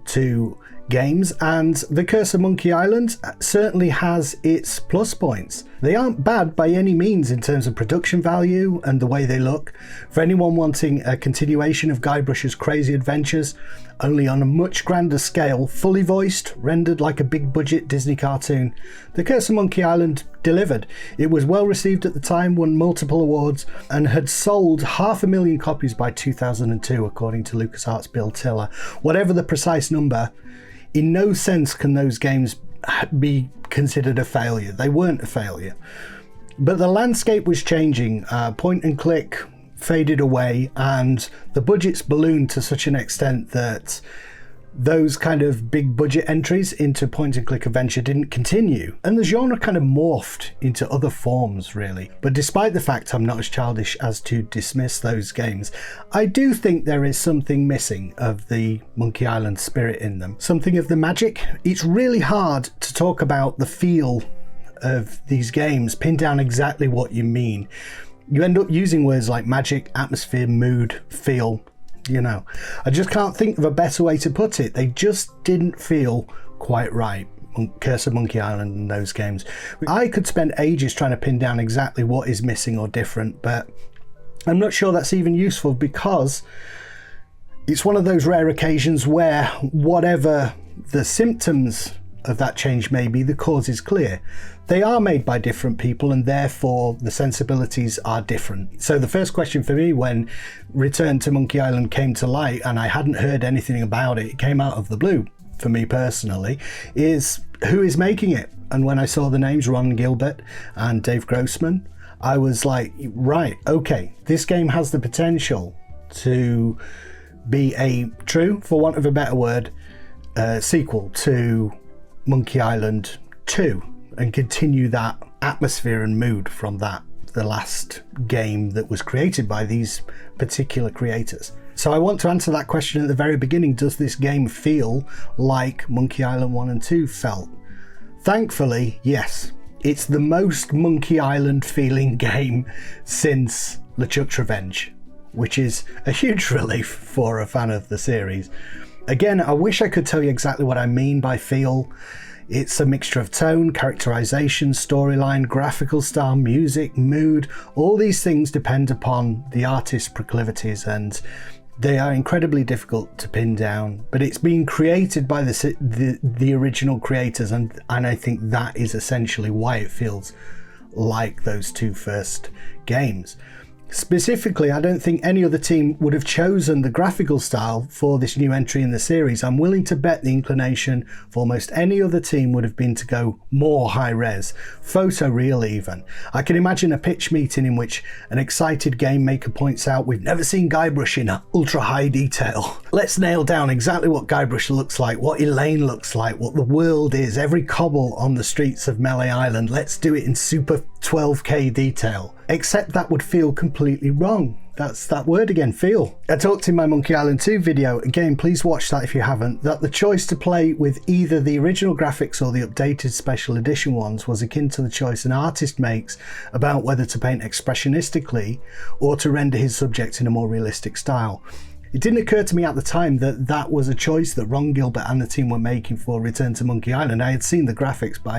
to games, and The Curse of Monkey Island certainly has its plus points. They aren't bad by any means in terms of production value and the way they look. For anyone wanting a continuation of Guybrush's crazy adventures, only on a much grander scale, fully voiced, rendered like a big budget Disney cartoon, The Curse of Monkey Island delivered. It was well received at the time, won multiple awards, and had sold 500,000 copies by 2002, according to LucasArts' Bill Tiller. Whatever the precise number, in no sense can those games be considered a failure. They weren't a failure. But the landscape was changing. Point and click faded away, and the budgets ballooned to such an extent that those kind of big budget entries into point and click adventure didn't continue, and the genre kind of morphed into other forms, really. But despite the fact I'm not as childish as to dismiss those games, I do think there is something missing of the Monkey Island spirit in them, something of the magic. It's really hard to talk about the feel of these games, pin down exactly what you mean. You end up using words like magic, atmosphere, mood, feel. You know, I just can't think of a better way to put it. They just didn't feel quite right. Curse of Monkey Island and those games. I could spend ages trying to pin down exactly what is missing or different, but I'm not sure that's even useful, because it's one of those rare occasions where whatever the symptoms of that change may be, the cause is clear. They are made by different people, and therefore the sensibilities are different. So the first question for me when Return to Monkey Island came to light, and I hadn't heard anything about it, it came out of the blue for me personally, is who is making it? And when I saw the names Ron Gilbert and Dave Grossman, I was like, right, okay, this game has the potential to be a true, for want of a better word, sequel to Monkey Island 2, and continue that atmosphere and mood from that, the last game that was created by these particular creators. So I want to answer that question at the very beginning. Does this game feel like Monkey Island 1 and 2 felt? Thankfully, yes. It's the most Monkey Island feeling game since LeChuck's Revenge, which is a huge relief for a fan of the series. Again, I wish I could tell you exactly what I mean by feel. It's a mixture of tone, characterization, storyline, graphical style, music, mood. All these things depend upon the artist's proclivities, and they are incredibly difficult to pin down. But it's been created by the original creators, and I think that is essentially why it feels like those two first games. Specifically, I don't think any other team would have chosen the graphical style for this new entry in the series. I'm willing to bet the inclination for almost any other team would have been to go more high-res, photoreal even. I can imagine a pitch meeting in which an excited game maker points out, we've never seen Guybrush in ultra-high detail. Let's nail down exactly what Guybrush looks like, what Elaine looks like, what the world is, every cobble on the streets of Melee Island. Let's do it in super 12K detail. Except that would feel completely wrong. That's that word again, feel. I talked in my Monkey Island 2 video, again please watch that if you haven't, that the choice to play with either the original graphics or the updated special edition ones was akin to the choice an artist makes about whether to paint expressionistically or to render his subject in a more realistic style. It didn't occur to me at the time that that was a choice that Ron Gilbert and the team were making for Return to Monkey Island. I had seen the graphics, but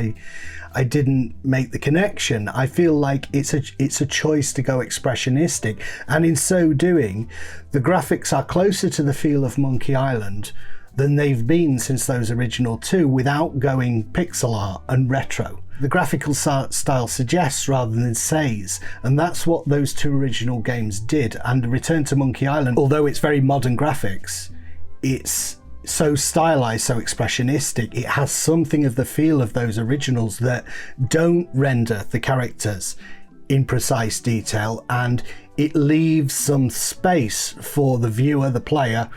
I didn't make the connection. I feel like it's a choice to go expressionistic, and in so doing, the graphics are closer to the feel of Monkey Island than they've been since those original two without going pixel art and retro. The graphical style suggests rather than says, and that's what those two original games did. And Return to Monkey Island, although it's very modern graphics, it's so stylized, so expressionistic. It has something of the feel of those originals that don't render the characters in precise detail, and it leaves some space for the viewer, the player,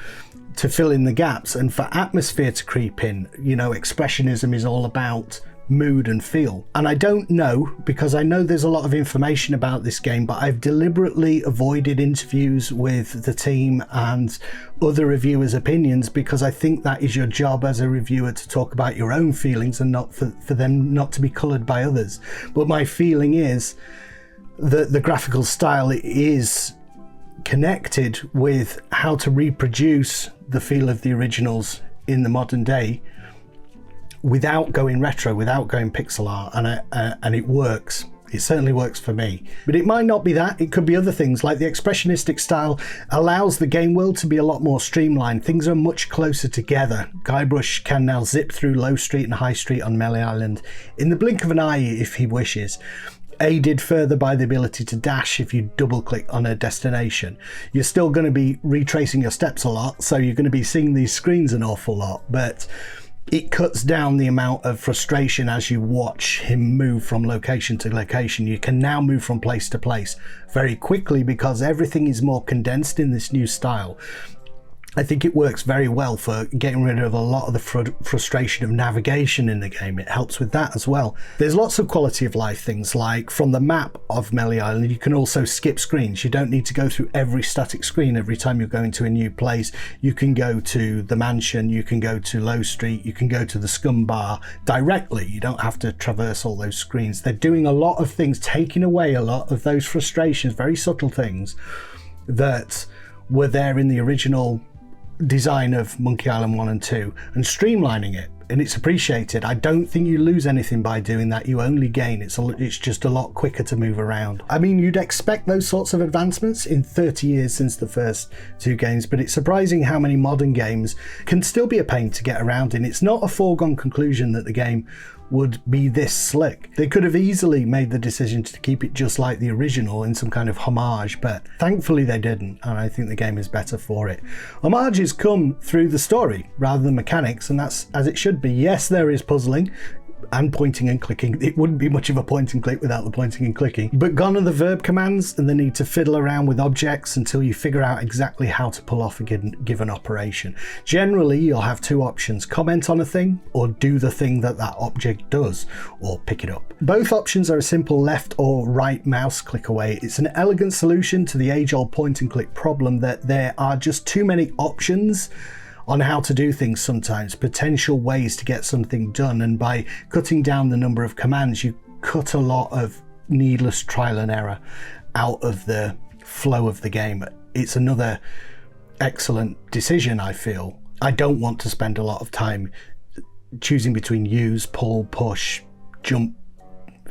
to fill in the gaps and for atmosphere to creep in. You know, expressionism is all about mood and feel. And I don't know, because I know there's a lot of information about this game, but I've deliberately avoided interviews with the team and other reviewers' opinions, because I think that is your job as a reviewer, to talk about your own feelings and not for them not to be coloured by others. But my feeling is that the graphical style is connected with how to reproduce the feel of the originals in the modern day without going retro, without going pixel art, and it works. It certainly works for me. But it might not be that. It could be other things, like the expressionistic style allows the game world to be a lot more streamlined. Things are much closer together. Guybrush can now zip through Low Street and High Street on Melee Island in the blink of an eye if he wishes, aided further by the ability to dash if you double click on a destination. You're still going to be retracing your steps a lot, so you're going to be seeing these screens an awful lot, but it cuts down the amount of frustration as you watch him move from location to location. You can now move from place to place very quickly because everything is more condensed in this new style. I think it works very well for getting rid of a lot of the frustration of navigation in the game. It helps with that as well. There's lots of quality of life things, like from the map of Melee Island, you can also skip screens. You don't need to go through every static screen every time you're going to a new place. You can go to the mansion, you can go to Low Street, you can go to the Scum Bar directly. You don't have to traverse all those screens. They're doing a lot of things, taking away a lot of those frustrations, very subtle things that were there in the original design of Monkey Island 1 and 2, and streamlining it, and it's appreciated. I don't think you lose anything by doing that. You only gain. It's just a lot quicker to move around. I mean, you'd expect those sorts of advancements in 30 years since the first two games, but it's surprising how many modern games can still be a pain to get around in. It's not a foregone conclusion that the game would be this slick. They could have easily made the decision to keep it just like the original in some kind of homage, but thankfully they didn't, and I think the game is better for it. Homages come through the story rather than mechanics, and that's as it should be. Yes, there is puzzling and pointing and clicking. It wouldn't be much of a point and click without the pointing and clicking, but gone are the verb commands and the need to fiddle around with objects until you figure out exactly how to pull off a given operation. Generally, you'll have two options: comment on a thing, or do the thing that that object does, or pick it up. Both options are a simple left or right mouse click away. It's an elegant solution to the age-old point and click problem that there are just too many options on how to do things sometimes, potential ways to get something done, and by cutting down the number of commands you cut a lot of needless trial and error out of the flow of the game. It's another excellent decision, I feel. I don't want to spend a lot of time choosing between use, pull, push, jump,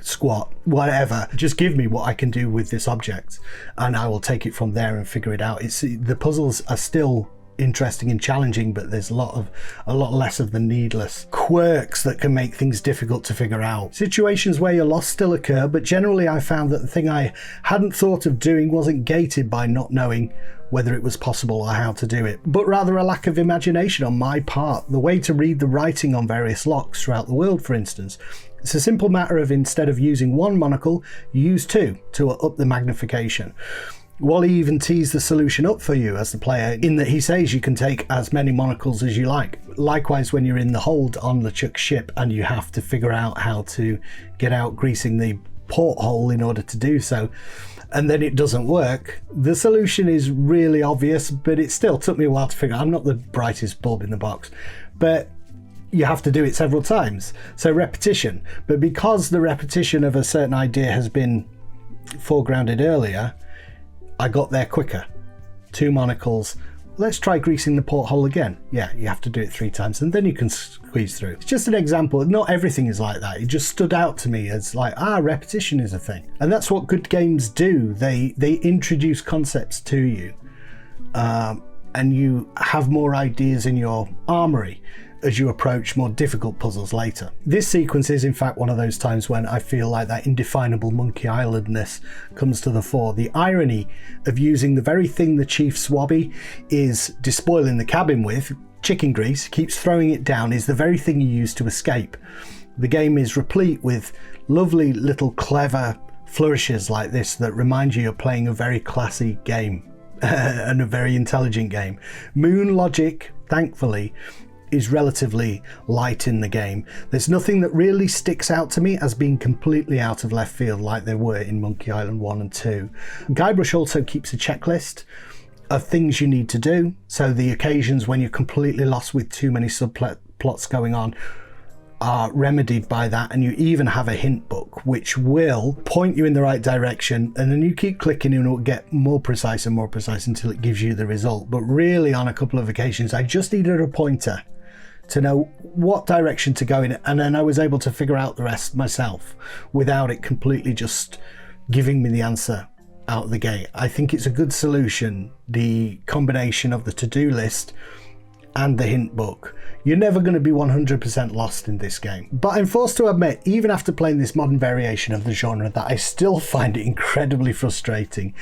squat, whatever. Just give me what I can do with this object and I will take it from there and figure it out. The puzzles are still interesting and challenging, but there's a lot less of the needless quirks that can make things difficult to figure out. Situations where you're lost still occur, but generally I found that the thing I hadn't thought of doing wasn't gated by not knowing whether it was possible or how to do it, but rather a lack of imagination on my part. The way to read the writing on various locks throughout the world, for instance. It's a simple matter of, instead of using one monocle, you use two to up the magnification. Wally even tees the solution up for you as the player, in that he says you can take as many monocles as you like. Likewise, when you're in the hold on LeChuck's ship and you have to figure out how to get out greasing the porthole in order to do so, and then it doesn't work, the solution is really obvious, but it still took me a while to figure out. I'm not the brightest bulb in the box, but you have to do it several times. So repetition. But because the repetition of a certain idea has been foregrounded earlier, I got there quicker. Two monocles. Let's try greasing the porthole again. Yeah, you have to do it 3 times and then you can squeeze through. It's just an example. Not everything is like that. It just stood out to me as like, repetition is a thing. And that's what good games do. They introduce concepts to you, and you have more ideas in your armory as you approach more difficult puzzles later. This sequence is in fact one of those times when I feel like that indefinable Monkey Islandness comes to the fore. The irony of using the very thing the Chief Swabby is despoiling the cabin with, chicken grease, keeps throwing it down, is the very thing you use to escape. The game is replete with lovely little clever flourishes like this that remind you you're playing a very classy game and a very intelligent game. Moon logic, thankfully, is relatively light in the game. There's nothing that really sticks out to me as being completely out of left field like there were in Monkey Island 1 and 2. Guybrush also keeps a checklist of things you need to do, so the occasions when you're completely lost with too many subplots going on are remedied by that, and you even have a hint book which will point you in the right direction, and then you keep clicking and it will get more precise and more precise until it gives you the result. But really, on a couple of occasions, I just needed a pointer to know what direction to go in, and then I was able to figure out the rest myself without it completely just giving me the answer out of the gate. I think it's a good solution, the combination of the to-do list and the hint book. You're never going to be 100% lost in this game. But I'm forced to admit, even after playing this modern variation of the genre, that I still find it incredibly frustrating.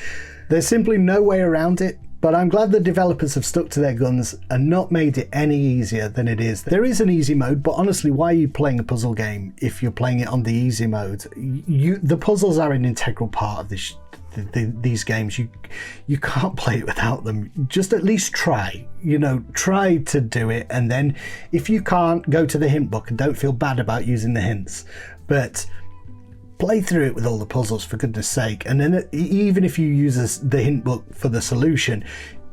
There's simply no way around it, but I'm glad the developers have stuck to their guns and not made it any easier than it is. There is an easy mode, but honestly, why are you playing a puzzle game if you're playing it on the easy mode? The puzzles are an integral part of these games. You can't play it without them. Just at least try, try to do it, and then if you can't, go to the hint book and don't feel bad about using the hints, but play through it with all the puzzles, for goodness sake. And then even if you use the hint book for the solution,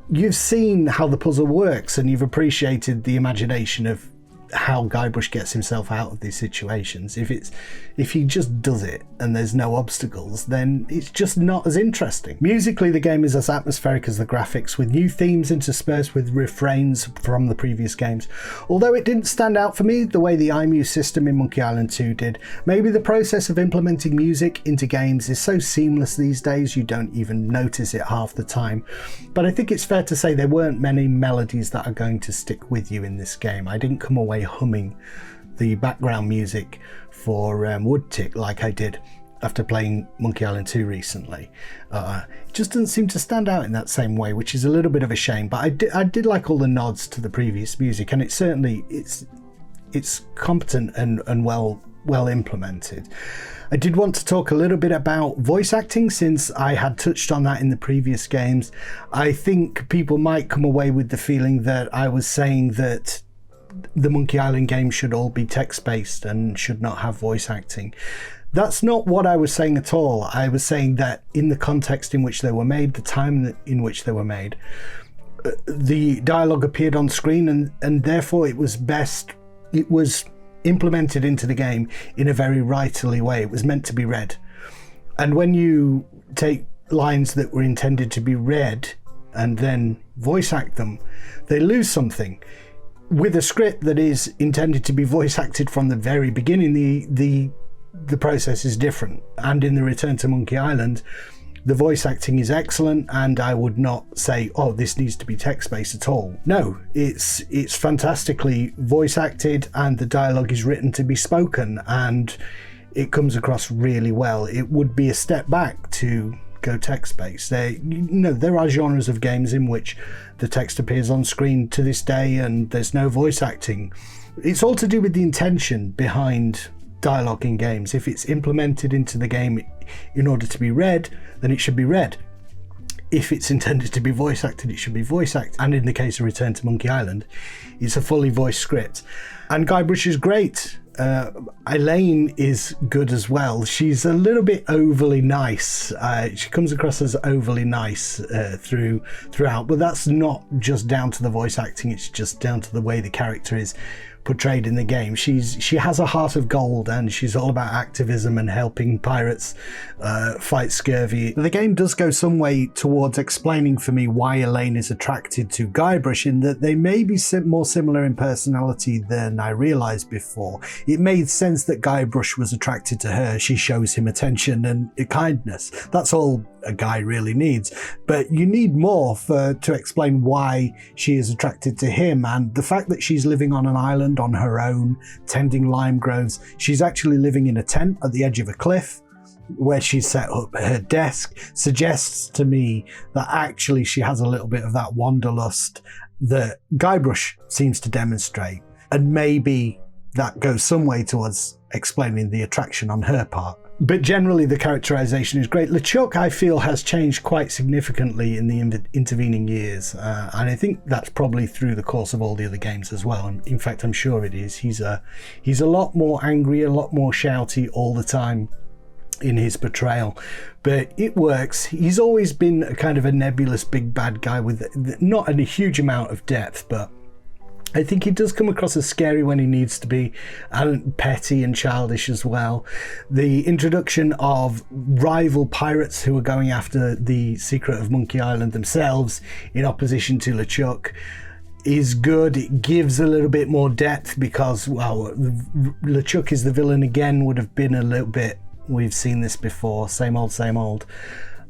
you've seen how the puzzle works and you've appreciated the imagination of how Guybrush gets himself out of these situations. If he just does it and there's no obstacles, then it's just not as interesting. Musically, the game is as atmospheric as the graphics, with new themes interspersed with refrains from the previous games. Although it didn't stand out for me the way the iMuse system in Monkey Island 2 did. Maybe the process of implementing music into games is so seamless these days you don't even notice it half the time. But I think it's fair to say there weren't many melodies that are going to stick with you in this game. I didn't come away humming the background music for Woodtick like I did after playing Monkey Island 2 recently. It just doesn't seem to stand out in that same way, which is a little bit of a shame. But I did like all the nods to the previous music, and it's competent and well implemented. I did want to talk a little bit about voice acting, since I had touched on that in the previous games. I think people might come away with the feeling that I was saying that the Monkey Island games should all be text-based and should not have voice acting. That's not what I was saying at all. I was saying that in the context in which they were made, the time in which they were made, the dialogue appeared on screen, and therefore it was implemented into the game in a very writerly way. It was meant to be read. And when you take lines that were intended to be read and then voice act them, they lose something. With a script that is intended to be voice acted from the very beginning, the process is different. And in the Return to Monkey Island, the voice acting is excellent, and I would not say, oh, this needs to be text-based at all. No, it's fantastically voice acted, and the dialogue is written to be spoken, and it comes across really well. It would be a step back to go text-based. There are genres of games in which the text appears on screen to this day and there's no voice acting. It's all to do with the intention behind dialogue in games. If it's implemented into the game in order to be read, then it should be read. If it's intended to be voice acted, it should be voice acted. And in the case of Return to Monkey Island, it's a fully voiced script. And Guybrush is great. Elaine is good as well. She's a little bit overly nice. She comes across as overly nice throughout, but that's not just down to the voice acting, it's just down to the way the character is portrayed in the game. She has a heart of gold, and she's all about activism and helping pirates fight scurvy. The game does go some way towards explaining for me why Elaine is attracted to Guybrush, in that they may be more similar in personality than I realized before. It made sense that Guybrush was attracted to her. She shows him attention and kindness. That's all a guy really needs, but you need more to explain why she is attracted to him. And the fact that she's living on an island on her own, tending lime groves, she's actually living in a tent at the edge of a cliff where she's set up her desk, suggests to me that actually she has a little bit of that wanderlust that Guybrush seems to demonstrate. And maybe that goes some way towards explaining the attraction on her part. But generally, the characterization is great. LeChuck, I feel, has changed quite significantly in the intervening years. And I think that's probably through the course of all the other games as well. And in fact, I'm sure it is. He's a lot more angry, a lot more shouty all the time in his portrayal. But it works. He's always been a kind of a nebulous big bad guy with not a huge amount of depth, but I think he does come across as scary when he needs to be, and petty and childish as well. The introduction of rival pirates who are going after the secret of Monkey Island themselves in opposition to LeChuck is good. It gives a little bit more depth because, well, LeChuck is the villain again would have been a little bit, we've seen this before, same old, same old.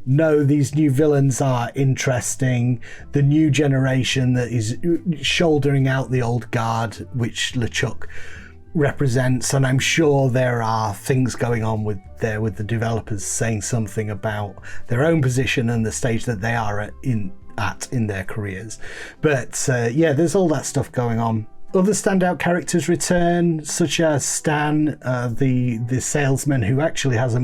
No, these new villains are interesting. The new generation that is shouldering out the old guard, which LeChuck represents, and I'm sure there are things going on with the developers saying something about their own position and the stage that they are in their careers. But yeah, there's all that stuff going on. Other standout characters return, such as Stan, the salesman, who actually has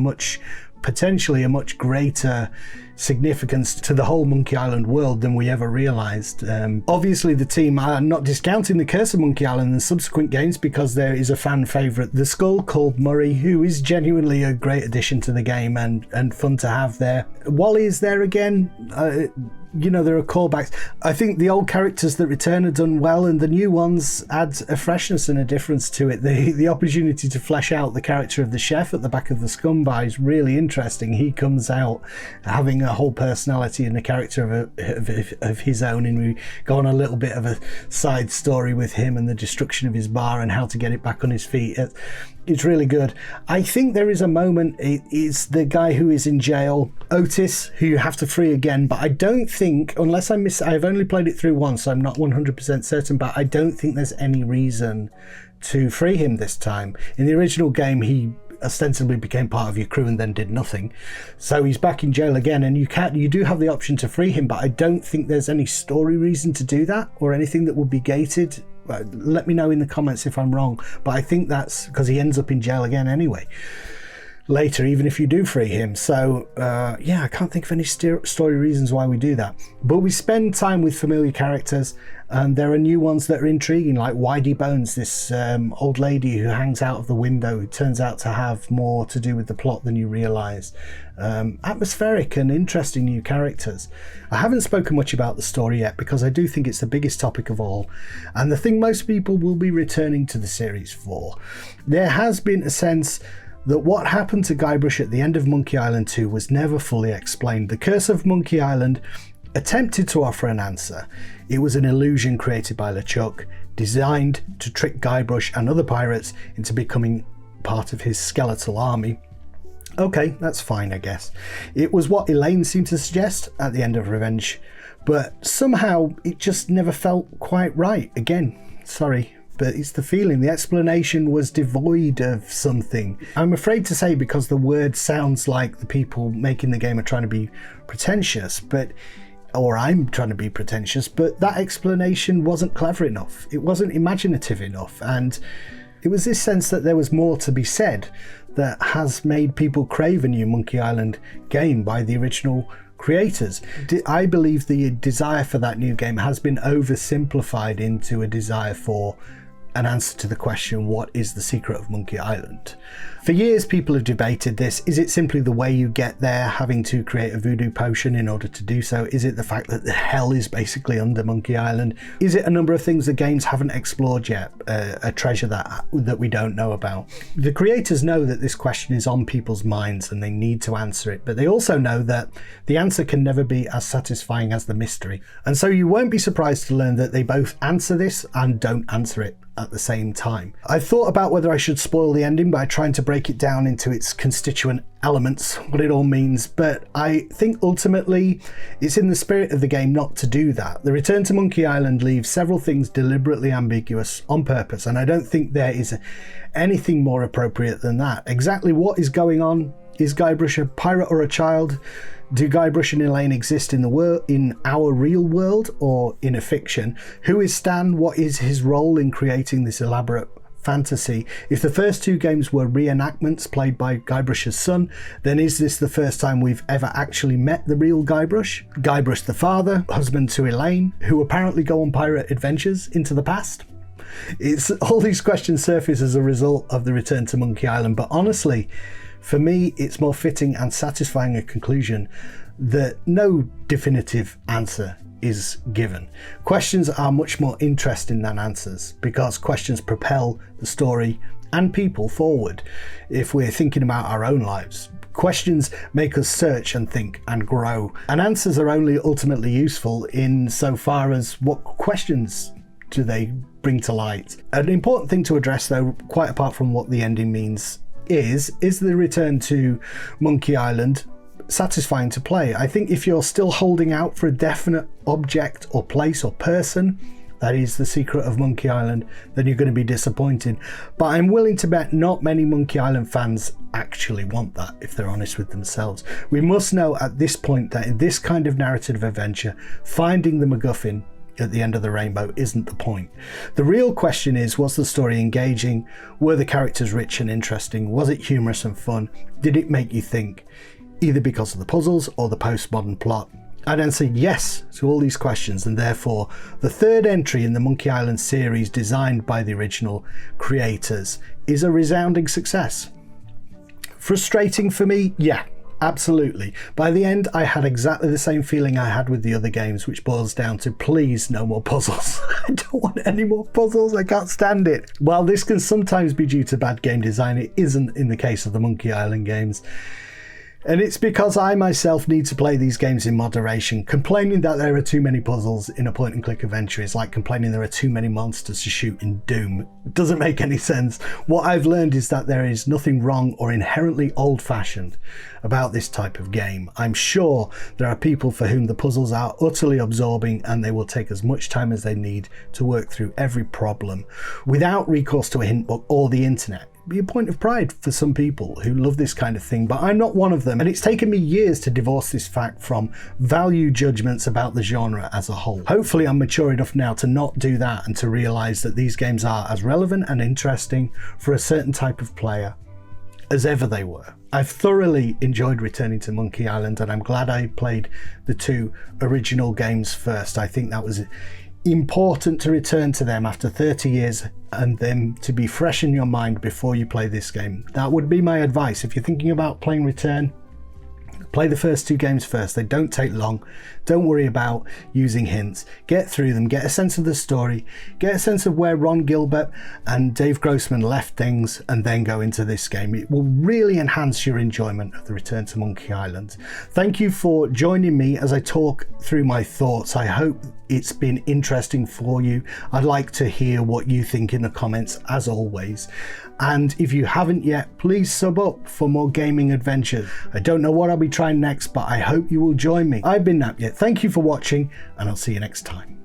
potentially a much greater significance to the whole Monkey Island world than we ever realized. Obviously, the team are not discounting the Curse of Monkey Island and subsequent games because there is a fan favorite, the Skull, called Murray, who is genuinely a great addition to the game and fun to have there. Wally is there again. There are callbacks. I think the old characters that return are done well, and the new ones add a freshness and a difference to it. The opportunity to flesh out the character of the chef at the back of the Scumbag is really interesting. He comes out having a whole personality and a character of his own, and we go on a little bit of a side story with him and the destruction of his bar and how to get it back on his feet. It's really good. I think there is a moment, it's the guy who is in jail, Otis, who you have to free again, but I don't think, unless I've only played it through once, so I'm not 100% certain, but I don't think there's any reason to free him this time. In the original game, he ostensibly became part of your crew and then did nothing. So he's back in jail again, and you do have the option to free him, but I don't think there's any story reason to do that or anything that would be gated. Let me know in the comments if I'm wrong, but I think that's because he ends up in jail again anyway later, even if you do free him. So yeah, I can't think of any story reasons why we do that, but we spend time with familiar characters, and there are new ones that are intriguing, like Whitey Bones, this old lady who hangs out of the window, who turns out to have more to do with the plot than you realise. Atmospheric and interesting new characters. I haven't spoken much about the story yet because I do think it's the biggest topic of all, and the thing most people will be returning to the series for. There has been a sense that what happened to Guybrush at the end of Monkey Island 2 was never fully explained. The Curse of Monkey Island attempted to offer an answer. It was an illusion created by LeChuck, designed to trick Guybrush and other pirates into becoming part of his skeletal army. Okay, that's fine, I guess. It was what Elaine seemed to suggest at the end of Revenge, but somehow it just never felt quite right. Again, sorry, but it's the feeling. The explanation was devoid of something. I'm afraid to say, because the word sounds like the people making the game are trying to be pretentious, or I'm trying to be pretentious, but that explanation wasn't clever enough. It wasn't imaginative enough, and it was this sense that there was more to be said that has made people crave a new Monkey Island game by the original creators. I believe the desire for that new game has been oversimplified into a desire for an answer to the question, what is the secret of Monkey Island? For years, people have debated this. Is it simply the way you get there, having to create a voodoo potion in order to do so? Is it the fact that the hell is basically under Monkey Island? Is it a number of things the games haven't explored yet, a treasure that we don't know about? The creators know that this question is on people's minds and they need to answer it, but they also know that the answer can never be as satisfying as the mystery. And so you won't be surprised to learn that they both answer this and don't answer it at the same time. I thought about whether I should spoil the ending by trying to break it down into its constituent elements, what it all means, but I think ultimately it's in the spirit of the game not to do that. The return to Monkey Island leaves several things deliberately ambiguous on purpose, and I don't think there is anything more appropriate than that. Exactly what is going on Is Guybrush a pirate or a child? Do Guybrush and Elaine exist in our real world or in a fiction? Who is Stan? What is his role in creating this elaborate fantasy? If the first two games were reenactments played by Guybrush's son, then is this the first time we've ever actually met the real Guybrush? Guybrush the father, husband to Elaine, who apparently go on pirate adventures into the past? All these questions surface as a result of the return to Monkey Island, but honestly, for me, it's more fitting and satisfying a conclusion that no definitive answer is given. Questions are much more interesting than answers because questions propel the story and people forward. If we're thinking about our own lives, questions make us search and think and grow, and answers are only ultimately useful in so far as what questions do they bring to light. An important thing to address, though, quite apart from what the ending means, is the return to Monkey Island satisfying to play? I think if you're still holding out for a definite object or place or person, that is the secret of Monkey Island, then you're going to be disappointed. But I'm willing to bet not many Monkey Island fans actually want that, if they're honest with themselves. We must know at this point that in this kind of narrative adventure, finding the MacGuffin at the end of the rainbow isn't the point. The real question is, was the story engaging? Were the characters rich and interesting? Was it humorous and fun? Did it make you think, either because of the puzzles or the postmodern plot? I'd answer yes to all these questions, and therefore the third entry in the Monkey Island series, designed by the original creators, is a resounding success. Frustrating for me? Yeah, absolutely. By the end, I had exactly the same feeling I had with the other games, which boils down to, please, no more puzzles. I don't want any more puzzles. I can't stand it. While this can sometimes be due to bad game design, it isn't in the case of the Monkey Island games. And it's because I myself need to play these games in moderation. Complaining that there are too many puzzles in a point-and-click adventure is like complaining there are too many monsters to shoot in Doom. It doesn't make any sense. What I've learned is that there is nothing wrong or inherently old-fashioned about this type of game. I'm sure there are people for whom the puzzles are utterly absorbing and they will take as much time as they need to work through every problem without recourse to a hint book or the internet. Be a point of pride for some people who love this kind of thing, but I'm not one of them, and it's taken me years to divorce this fact from value judgments about the genre as a whole. Hopefully I'm mature enough now to not do that and to realise that these games are as relevant and interesting for a certain type of player as ever they were. I've thoroughly enjoyed returning to Monkey Island, and I'm glad I played the two original games first. I think that was important to return to them after 30 years and them to be fresh in your mind before you play this game. That would be my advice. If you're thinking about playing Return, play the first two games first. They don't take long. Don't worry about using hints. Get through them, get a sense of the story, get a sense of where Ron Gilbert and Dave Grossman left things, and then go into this game. It will really enhance your enjoyment of the Return to Monkey Island. Thank you for joining me as I talk through my thoughts. I hope it's been interesting for you. I'd like to hear what you think in the comments, as always. And if you haven't yet, please sub up for more gaming adventures. I don't know what I'll be trying next, but I hope you will join me. I've been Napyet. Thank you for watching, and I'll see you next time.